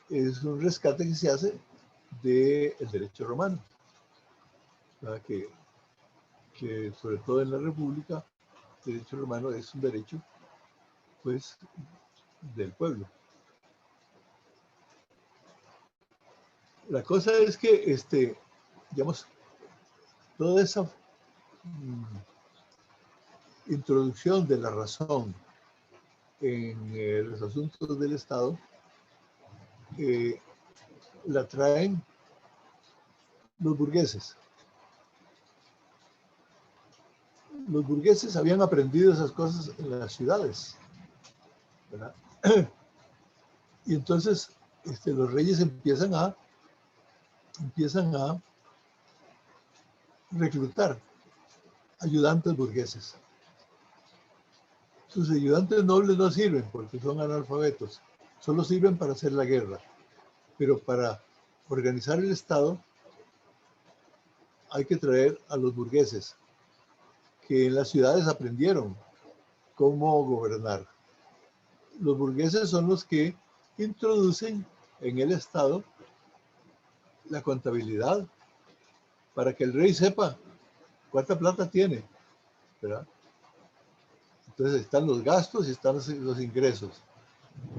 es un rescate que se hace del derecho romano, que sobre todo en la República, el derecho romano es un derecho, pues, del pueblo. La cosa es que, digamos, toda esa introducción de la razón en los asuntos del Estado la traen los burgueses. Los burgueses habían aprendido esas cosas en las ciudades, ¿verdad? Y entonces los reyes empiezan a reclutar ayudantes burgueses. Sus ayudantes nobles no sirven porque son analfabetos, solo sirven para hacer la guerra, pero para organizar el Estado hay que traer a los burgueses que en las ciudades aprendieron cómo gobernar. Los burgueses son los que introducen en el Estado la contabilidad para que el rey sepa cuánta plata tiene, ¿verdad? Entonces están los gastos y están los ingresos.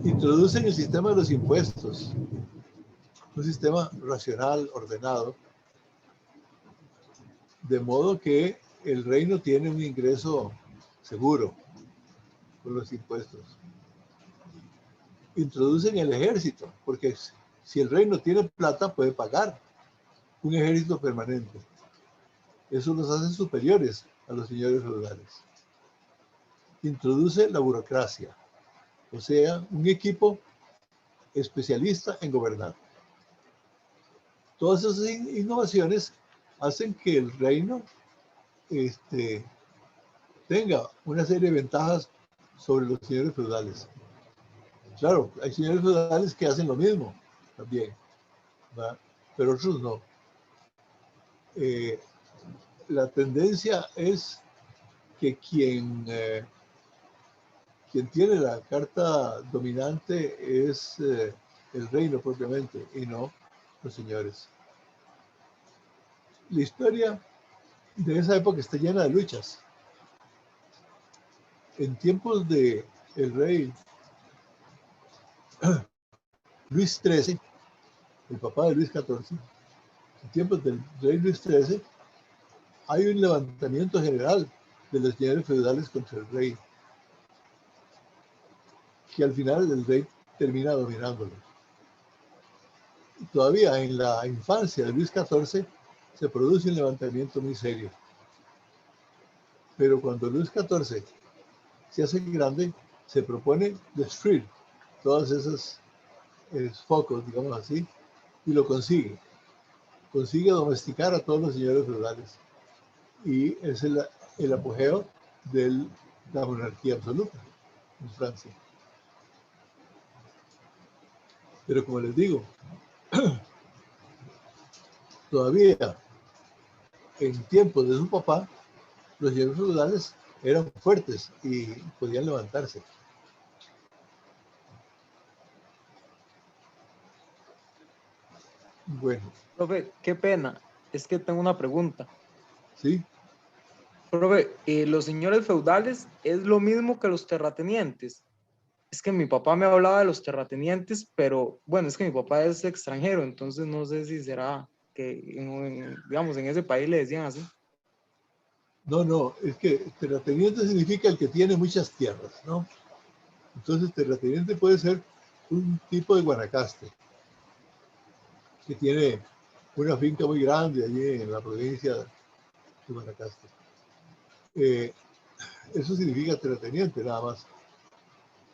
Introducen el sistema de los impuestos, un sistema racional, ordenado, de modo que el reino tiene un ingreso seguro por los impuestos. Introducen el ejército, porque si el reino tiene plata puede pagar un ejército permanente. Eso los hace superiores a los señores feudales. Introduce la burocracia, o sea, un equipo especialista en gobernar. Todas esas innovaciones hacen que el reino tenga una serie de ventajas sobre los señores feudales. Claro, hay señores feudales que hacen lo mismo también, ¿verdad? Pero otros no. La tendencia es que quien tiene la carta dominante es el reino propiamente y no los señores. La historia de esa época está llena de luchas. En tiempos de el rey Luis XIII, el papá de Luis XIV, en tiempos del rey Luis XIII, hay un levantamiento general de los señores feudales contra el rey, que al final el rey termina dominándolo. Todavía en la infancia de Luis XIV se produce un levantamiento muy serio. Pero cuando Luis XIV se hace grande, se propone destruir todos esos focos, digamos así, y lo consigue. Consigue domesticar a todos los señores feudales. Y es el apogeo de la monarquía absoluta en Francia. Pero como les digo, todavía en tiempos de su papá, los señores feudales eran fuertes y podían levantarse. Bueno.
Profe, qué pena, es que tengo una pregunta.
Sí.
Profe, los señores feudales es lo mismo que los terratenientes. Es que mi papá me hablaba de los terratenientes, pero bueno, es que mi papá es extranjero, entonces no sé si será que, digamos, en ese país le decían así.
No, es que terrateniente significa el que tiene muchas tierras, ¿no? Entonces, terrateniente puede ser un tipo de Guanacaste, que tiene una finca muy grande allí en la provincia de Guanacaste. Eso significa terrateniente, nada más.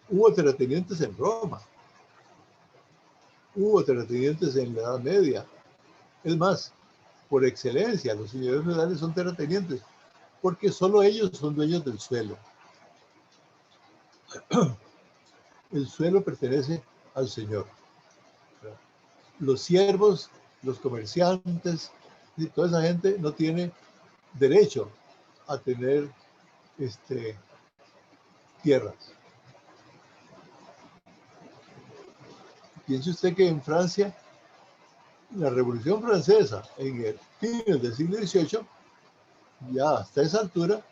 Hubo terratenientes en Roma, hubo terratenientes en la Edad Media. Es más, por excelencia, los señores feudales son terratenientes, porque solo ellos son dueños del suelo. El suelo pertenece al señor. Los siervos, los comerciantes, y toda esa gente no tiene derecho a tener tierras. Piense usted que en Francia, la Revolución Francesa, en el fines del siglo XVIII, ya hasta esa altura,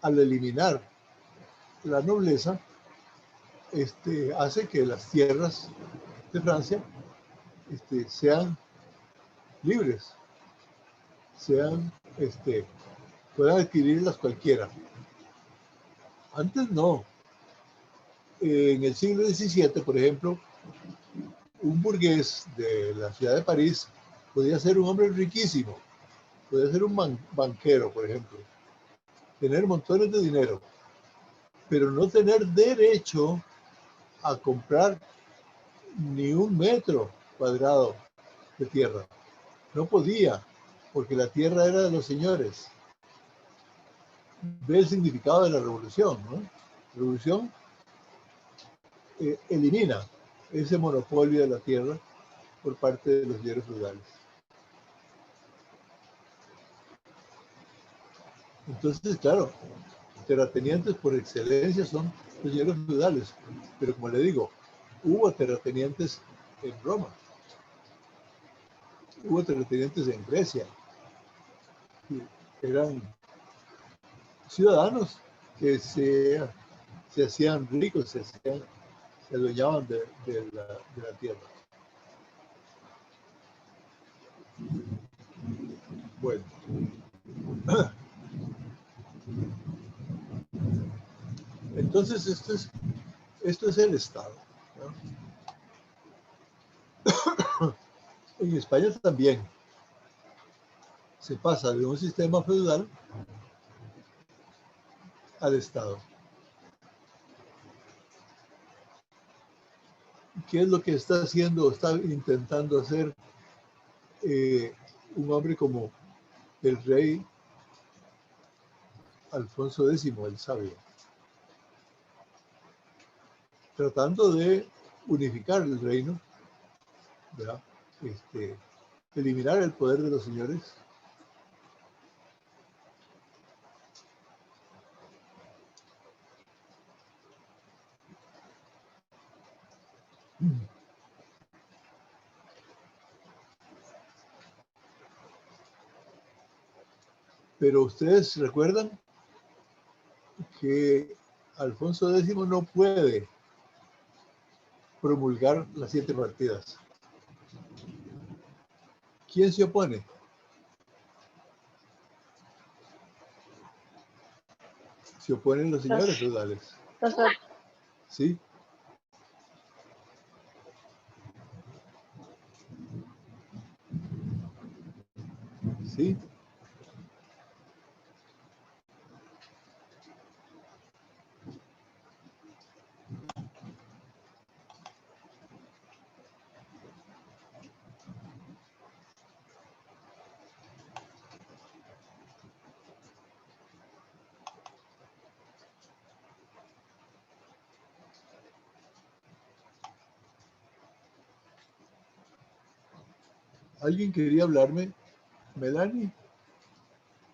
al eliminar la nobleza, hace que las tierras de Francia sean libres, puedan adquirirlas cualquiera. Antes no. En el siglo XVII, por ejemplo, un burgués de la ciudad de París podía ser un hombre riquísimo, podía ser un banquero, por ejemplo, tener montones de dinero, pero no tener derecho a comprar ni un metro cuadrado de tierra. No podía, porque la tierra era de los señores. Ve el significado de la revolución, ¿no? La revolución elimina ese monopolio de la tierra por parte de los señores feudales. Entonces, claro, terratenientes por excelencia son los señores feudales, pero como le digo, hubo terratenientes en Roma, hubo terratenientes en Grecia, eran ciudadanos que se hacían ricos, se adueñaban de la tierra. Bueno. Entonces, esto es el Estado, ¿no? En España también se pasa de un sistema feudal al Estado. ¿Qué es lo que está haciendo o está intentando hacer un hombre como el rey Alfonso X, el sabio? Tratando de unificar el reino, ¿verdad? Eliminar el poder de los señores. Pero ustedes recuerdan que Alfonso X no puede promulgar las 7 partidas. ¿Quién se opone? Se oponen los señores feudales. ¿Sí? ¿Sí? ¿Alguien quería hablarme? ¿Melanie?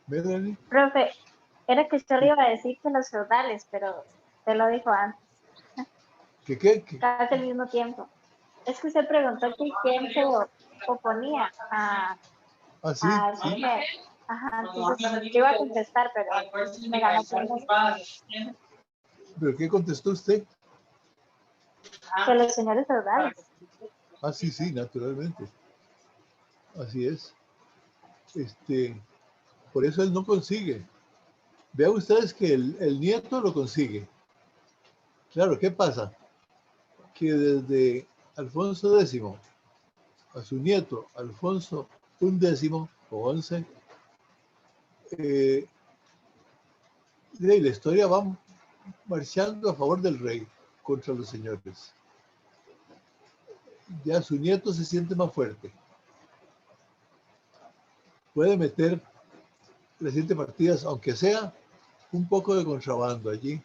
¿Melanie?
Profe, era que usted le iba a decir que los feudales, pero usted lo dijo antes.
¿Qué?
Casi al mismo tiempo. Es que usted preguntó que quién se oponía a
sí.
Ajá, entonces yo iba a contestar, pero me ganó por
¿Pero qué contestó usted?
que los señores feudales.
Ah, sí, sí, naturalmente. Así es. Por eso él no consigue. Vean ustedes que el nieto lo consigue. Claro, ¿qué pasa? Que desde Alfonso X a su nieto, Alfonso XI o 11, la historia va marchando a favor del rey contra los señores. Ya su nieto se siente más fuerte. Puede meter las 7 partidas, aunque sea un poco de contrabando allí,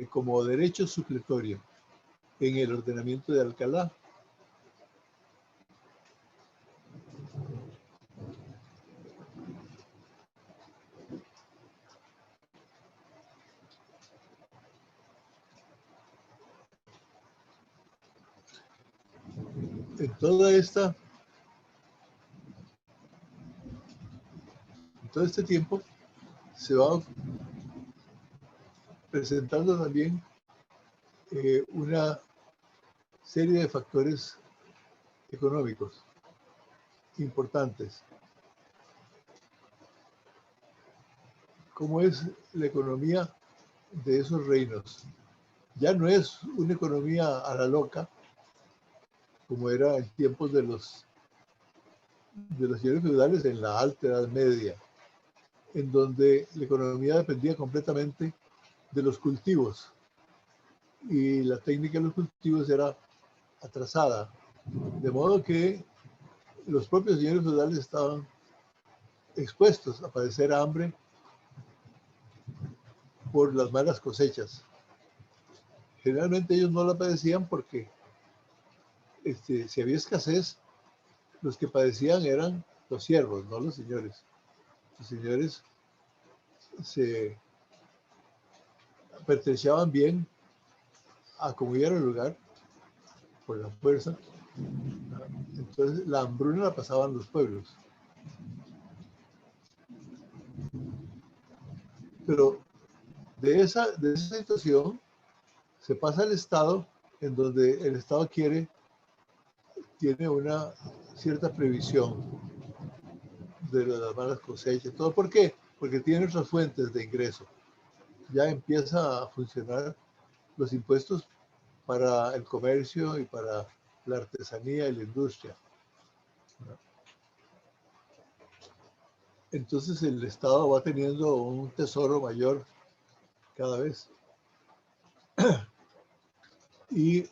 como derecho supletorio en el ordenamiento de Alcalá. En todo este tiempo se va presentando también una serie de factores económicos importantes. ¿Cómo es la economía de esos reinos? Ya no es una economía a la loca, como era en tiempos de los señores feudales en la Alta Edad Media, en donde la economía dependía completamente de los cultivos y la técnica de los cultivos era atrasada, de modo que los propios señores feudales estaban expuestos a padecer hambre por las malas cosechas. Generalmente ellos no la padecían porque si había escasez, los que padecían eran los siervos, no los señores. Los señores se pertenecían bien a como iban al lugar por la fuerza. Entonces la hambruna la pasaban los pueblos. Pero de esa situación se pasa al Estado, en donde el Estado tiene una cierta previsión de las malas cosechas. ¿Todo por qué? Porque tiene otras fuentes de ingreso. Ya empieza a funcionar los impuestos para el comercio y para la artesanía y la industria. Entonces el Estado va teniendo un tesoro mayor cada vez. Y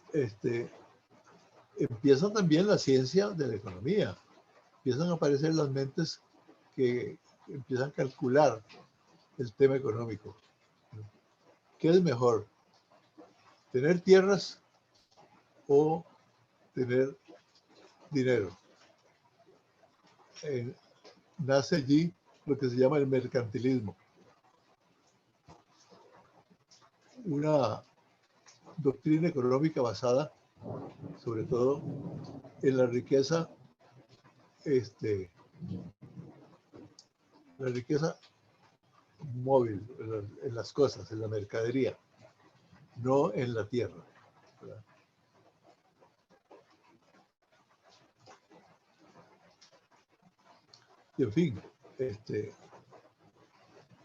empieza también la ciencia de la economía. Empiezan a aparecer las mentes que empiezan a calcular el tema económico. ¿Qué es mejor? ¿Tener tierras o tener dinero? Nace allí lo que se llama el mercantilismo. Una doctrina económica basada sobre todo en la riqueza, la riqueza móvil, en las cosas, en la mercadería, no en la tierra, ¿verdad? Y en fin,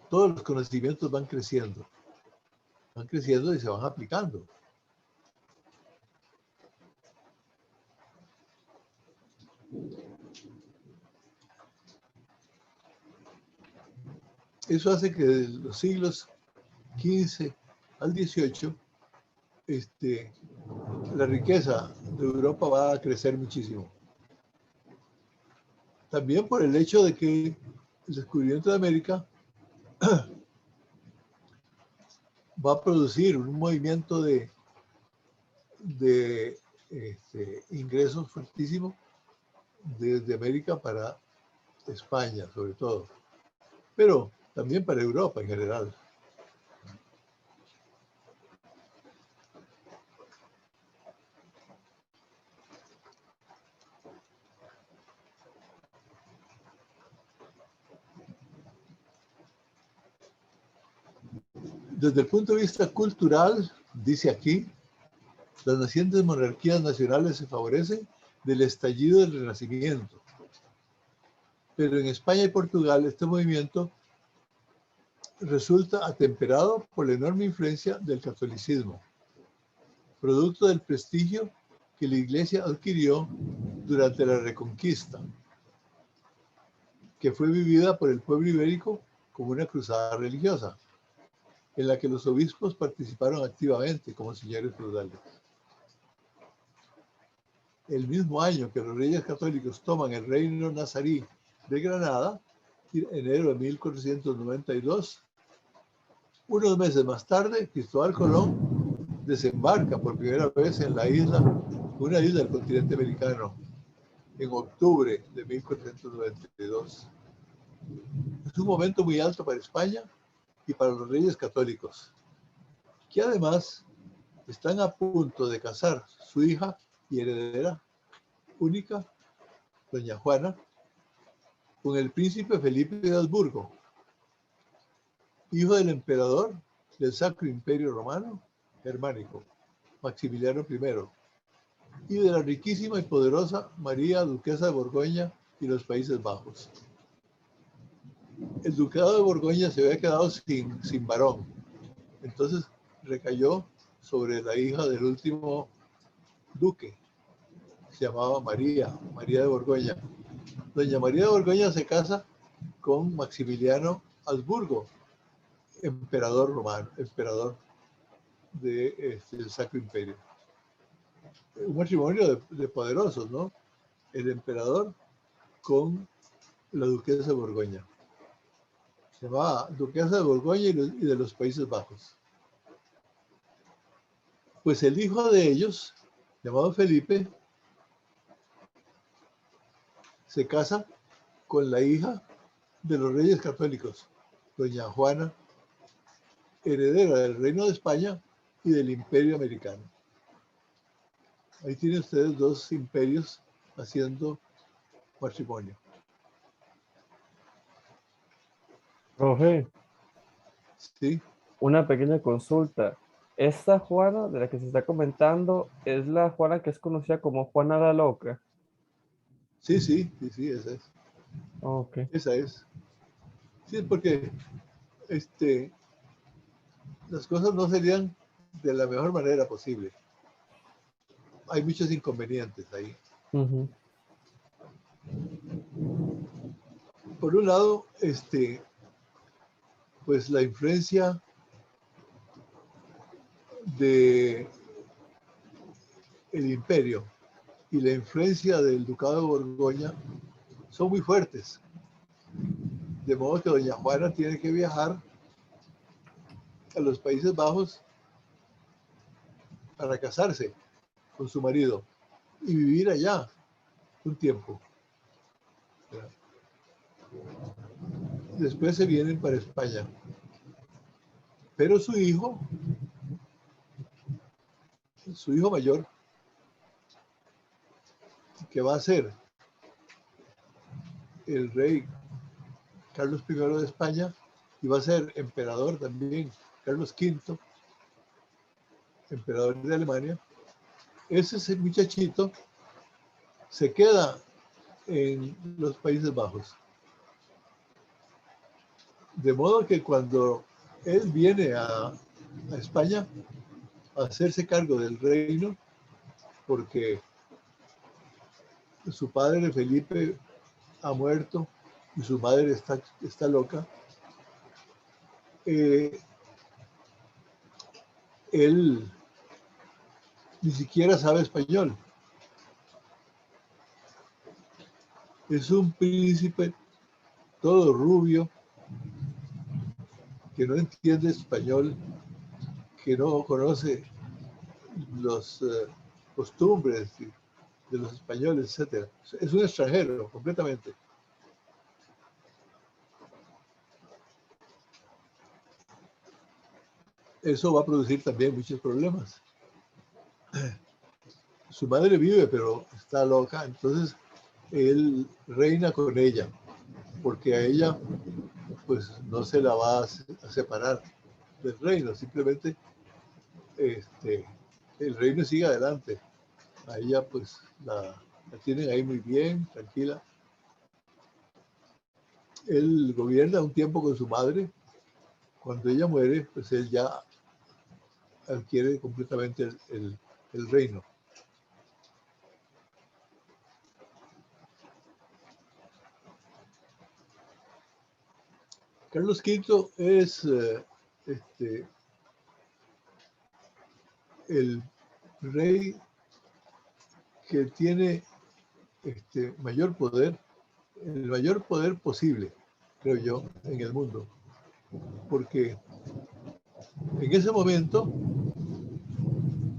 todos los conocimientos van creciendo y se van aplicando. Eso hace que de los siglos XV al XVIII, la riqueza de Europa va a crecer muchísimo. También por el hecho de que el descubrimiento de América va a producir un movimiento de ingresos fuertísimo desde América para España, sobre todo, pero también para Europa en general. Desde el punto de vista cultural, dice aquí, las nacientes monarquías nacionales se favorecen del estallido del Renacimiento. Pero en España y Portugal este movimiento resulta atemperado por la enorme influencia del catolicismo, producto del prestigio que la Iglesia adquirió durante la Reconquista, que fue vivida por el pueblo ibérico como una cruzada religiosa, en la que los obispos participaron activamente como señores feudales. El mismo año que los reyes católicos toman el reino nazarí de Granada, enero de 1492, unos meses más tarde, Cristóbal Colón desembarca por primera vez en la isla, una isla del continente americano, en octubre de 1492. Es un momento muy alto para España y para los reyes católicos, que además están a punto de casar su hija y heredera única, doña Juana, con el príncipe Felipe de Habsburgo, hijo del emperador del Sacro Imperio Romano Germánico, Maximiliano I, y de la riquísima y poderosa María, duquesa de Borgoña y los Países Bajos. El ducado de Borgoña se había quedado sin varón, entonces recayó sobre la hija del último duque, se llamaba María de Borgoña. Doña María de Borgoña se casa con Maximiliano Habsburgo, emperador romano, emperador del Sacro Imperio. Un matrimonio de poderosos, ¿no? El emperador con la duquesa de Borgoña. Se llamaba duquesa de Borgoña y de los Países Bajos. Pues el hijo de ellos, llamado Felipe, se casa con la hija de los reyes católicos, doña Juana, heredera del Reino de España y del Imperio Americano. Ahí tienen ustedes dos imperios haciendo matrimonio.
Profe,
Sí,
una pequeña consulta. Esta Juana de la que se está comentando es la Juana que es conocida como Juana la Loca.
sí, esa es.
Ok.
Esa es. Sí, porque las cosas no serían de la mejor manera posible. Hay muchos inconvenientes ahí.
Ujú.
Por un lado, pues la influencia de el imperio y la influencia del ducado de Borgoña son muy fuertes. De modo que doña Juana tiene que viajar a los Países Bajos para casarse con su marido y vivir allá un tiempo. Después se vienen para España. Pero su hijo mayor, que va a ser el rey Carlos I de España y va a ser emperador también, Carlos V, emperador de Alemania, ese muchachito se queda en los Países Bajos. De modo que cuando él viene a España a hacerse cargo del reino, porque su padre Felipe ha muerto y su madre está loca, él ni siquiera sabe español. Es un príncipe todo rubio, que no entiende español, que no conoce las costumbres de los españoles, etc. Es un extranjero completamente. Eso va a producir también muchos problemas. Su madre vive, pero está loca, entonces él reina con ella, porque a ella pues no se la va a separar del reino, simplemente el reino sigue adelante. A ella pues la tienen ahí muy bien, tranquila. Él gobierna un tiempo con su madre. Cuando ella muere, pues él ya adquiere completamente el reino. Carlos V es el rey que tiene mayor poder, el mayor poder posible, creo yo, en el mundo. Porque en ese momento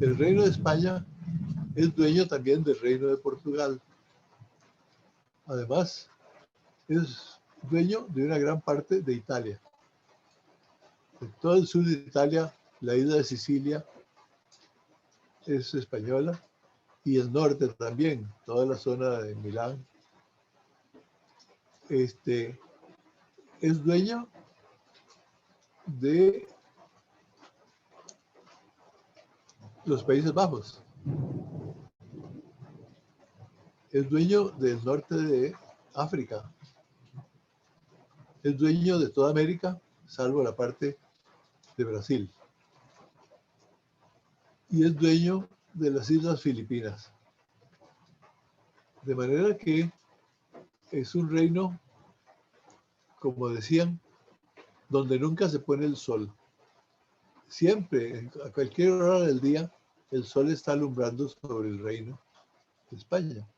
el reino de España es dueño también del reino de Portugal. Además, es dueño de una gran parte de Italia. En todo el sur de Italia, la isla de Sicilia es española, y el norte también, toda la zona de Milán. Es dueño de los Países Bajos. Es dueño del norte de África. Es dueño de toda América, salvo la parte de Brasil. Y es dueño de las Islas Filipinas. De manera que es un reino, como decían, donde nunca se pone el sol. Siempre, a cualquier hora del día, el sol está alumbrando sobre el reino de España.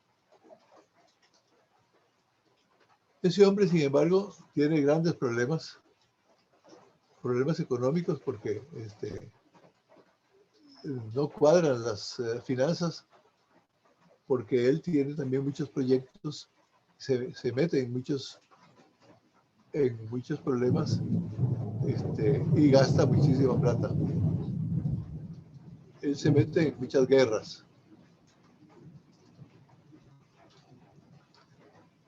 Ese hombre, sin embargo, tiene grandes problemas económicos, porque no cuadran las finanzas, porque él tiene también muchos proyectos, se mete en muchos problemas y gasta muchísima plata. Él se mete en muchas guerras.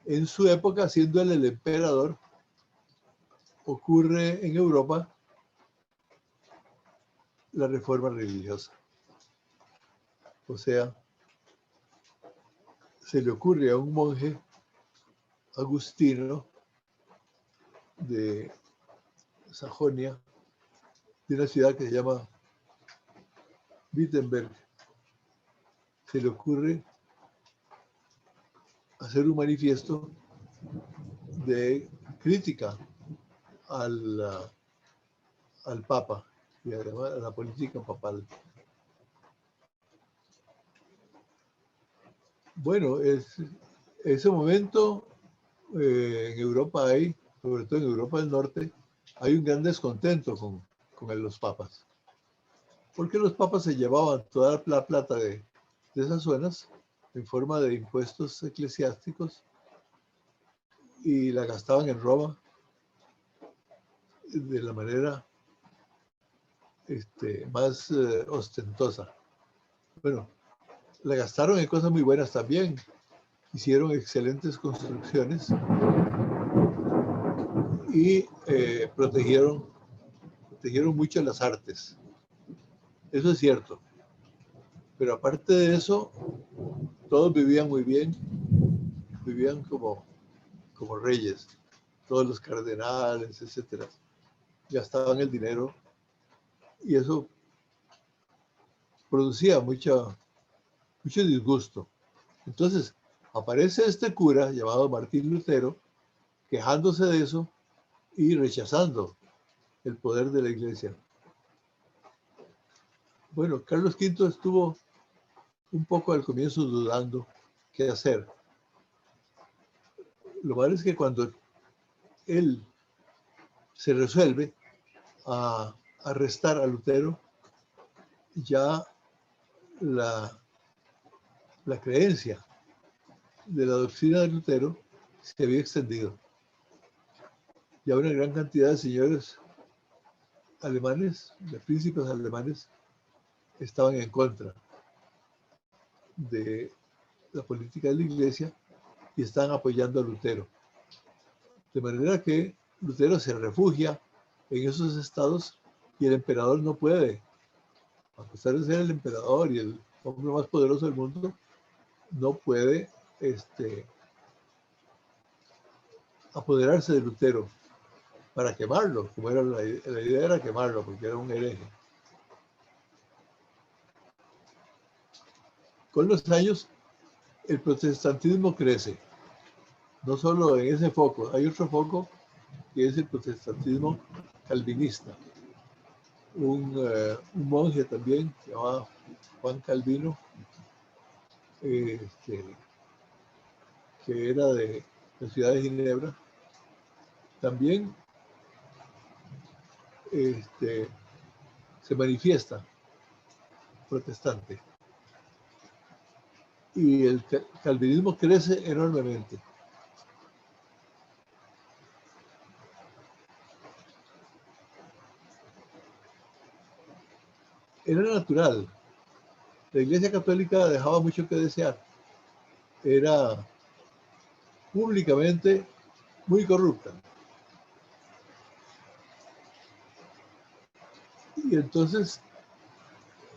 En su época, siendo él el emperador, ocurre en Europa la reforma religiosa. O sea, se le ocurre a un monje agustino de Sajonia, de una ciudad que se llama Wittenberg, se le ocurre hacer un manifiesto de crítica al Papa y a la política papal. Bueno, ese momento en Europa hay, sobre todo en Europa del Norte, hay un gran descontento con los papas. Porque los papas se llevaban toda la plata de esas zonas en forma de impuestos eclesiásticos y la gastaban en Roma de la manera más ostentosa. Bueno, la gastaron en cosas muy buenas también. Hicieron excelentes construcciones y protegieron mucho las artes. Eso es cierto. Pero aparte de eso, todos vivían muy bien, vivían como reyes, todos los cardenales, etcétera. Gastaban el dinero y eso producía mucho disgusto. Entonces, aparece este cura llamado Martín Lutero, quejándose de eso y rechazando el poder de la iglesia. Bueno, Carlos V estuvo un poco al comienzo dudando qué hacer. Lo malo es que cuando él se resuelve a arrestar a Lutero, ya la creencia de la doctrina de Lutero se había extendido. Ya una gran cantidad de señores alemanes, de príncipes alemanes, estaban en contra de la política de la iglesia y estaban apoyando a Lutero. De manera que Lutero se refugia en esos estados Y el emperador no puede, a pesar de ser el emperador y el hombre más poderoso del mundo, no puede apoderarse de Lutero para quemarlo, como era la idea era quemarlo, porque era un hereje. Con los años, el protestantismo crece, no solo en ese foco, hay otro foco que es el protestantismo calvinista. Un monje también, se llamaba Juan Calvino, que era de la ciudad de Ginebra, también se manifiesta protestante. Y el calvinismo crece enormemente. Era natural. La Iglesia Católica dejaba mucho que desear. Era públicamente muy corrupta. Y entonces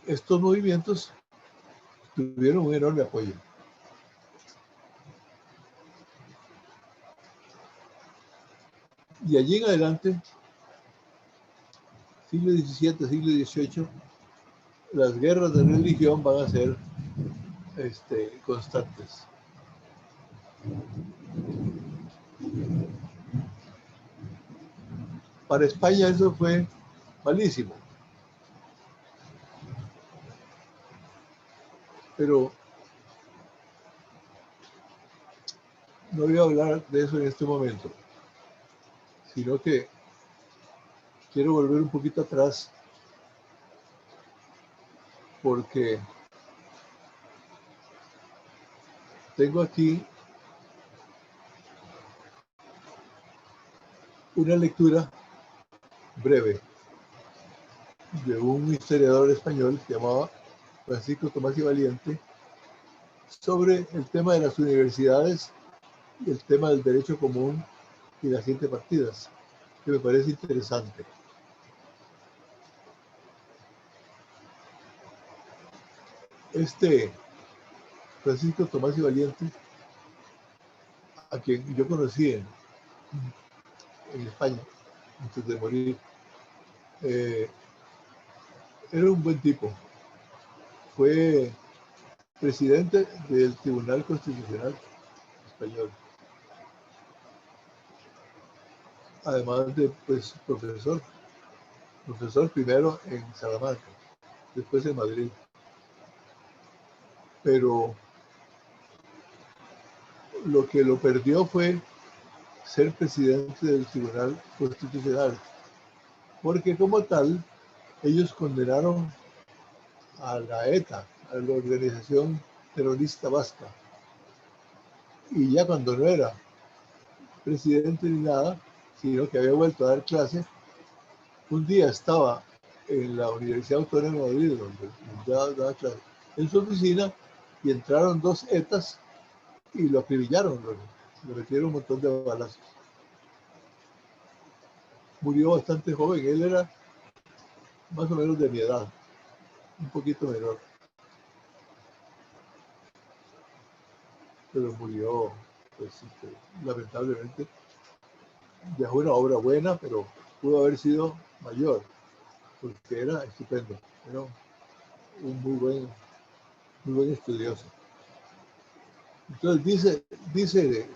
estos movimientos tuvieron un enorme apoyo. Y allí en adelante, siglo XVII, siglo XVIII, las guerras de religión van a ser constantes. Para España eso fue malísimo. Pero no voy a hablar de eso en este momento, sino que quiero volver un poquito atrás porque tengo aquí una lectura breve de un historiador español que se llamaba Francisco Tomás y Valiente sobre el tema de las universidades y el tema del derecho común y las 7 partidas, que me parece interesante. Francisco Tomás y Valiente, a quien yo conocí en España antes de morir, era un buen tipo. Fue presidente del Tribunal Constitucional Español. Además de profesor primero en Salamanca, después en Madrid. Pero lo que lo perdió fue ser presidente del Tribunal Constitucional, porque como tal, ellos condenaron a la ETA, a la organización terrorista vasca, y ya cuando no era presidente ni nada, sino que había vuelto a dar clase, un día estaba en la Universidad Autónoma de Madrid, donde daba clase, en su oficina, y entraron 2 ETAs y lo acribillaron, le metieron un montón de balazos. Murió bastante joven, él era más o menos de mi edad, un poquito menor. Pero murió, lamentablemente. Dejó una obra buena, pero pudo haber sido mayor, porque era estupendo, era un muy buen estudioso. Entonces dice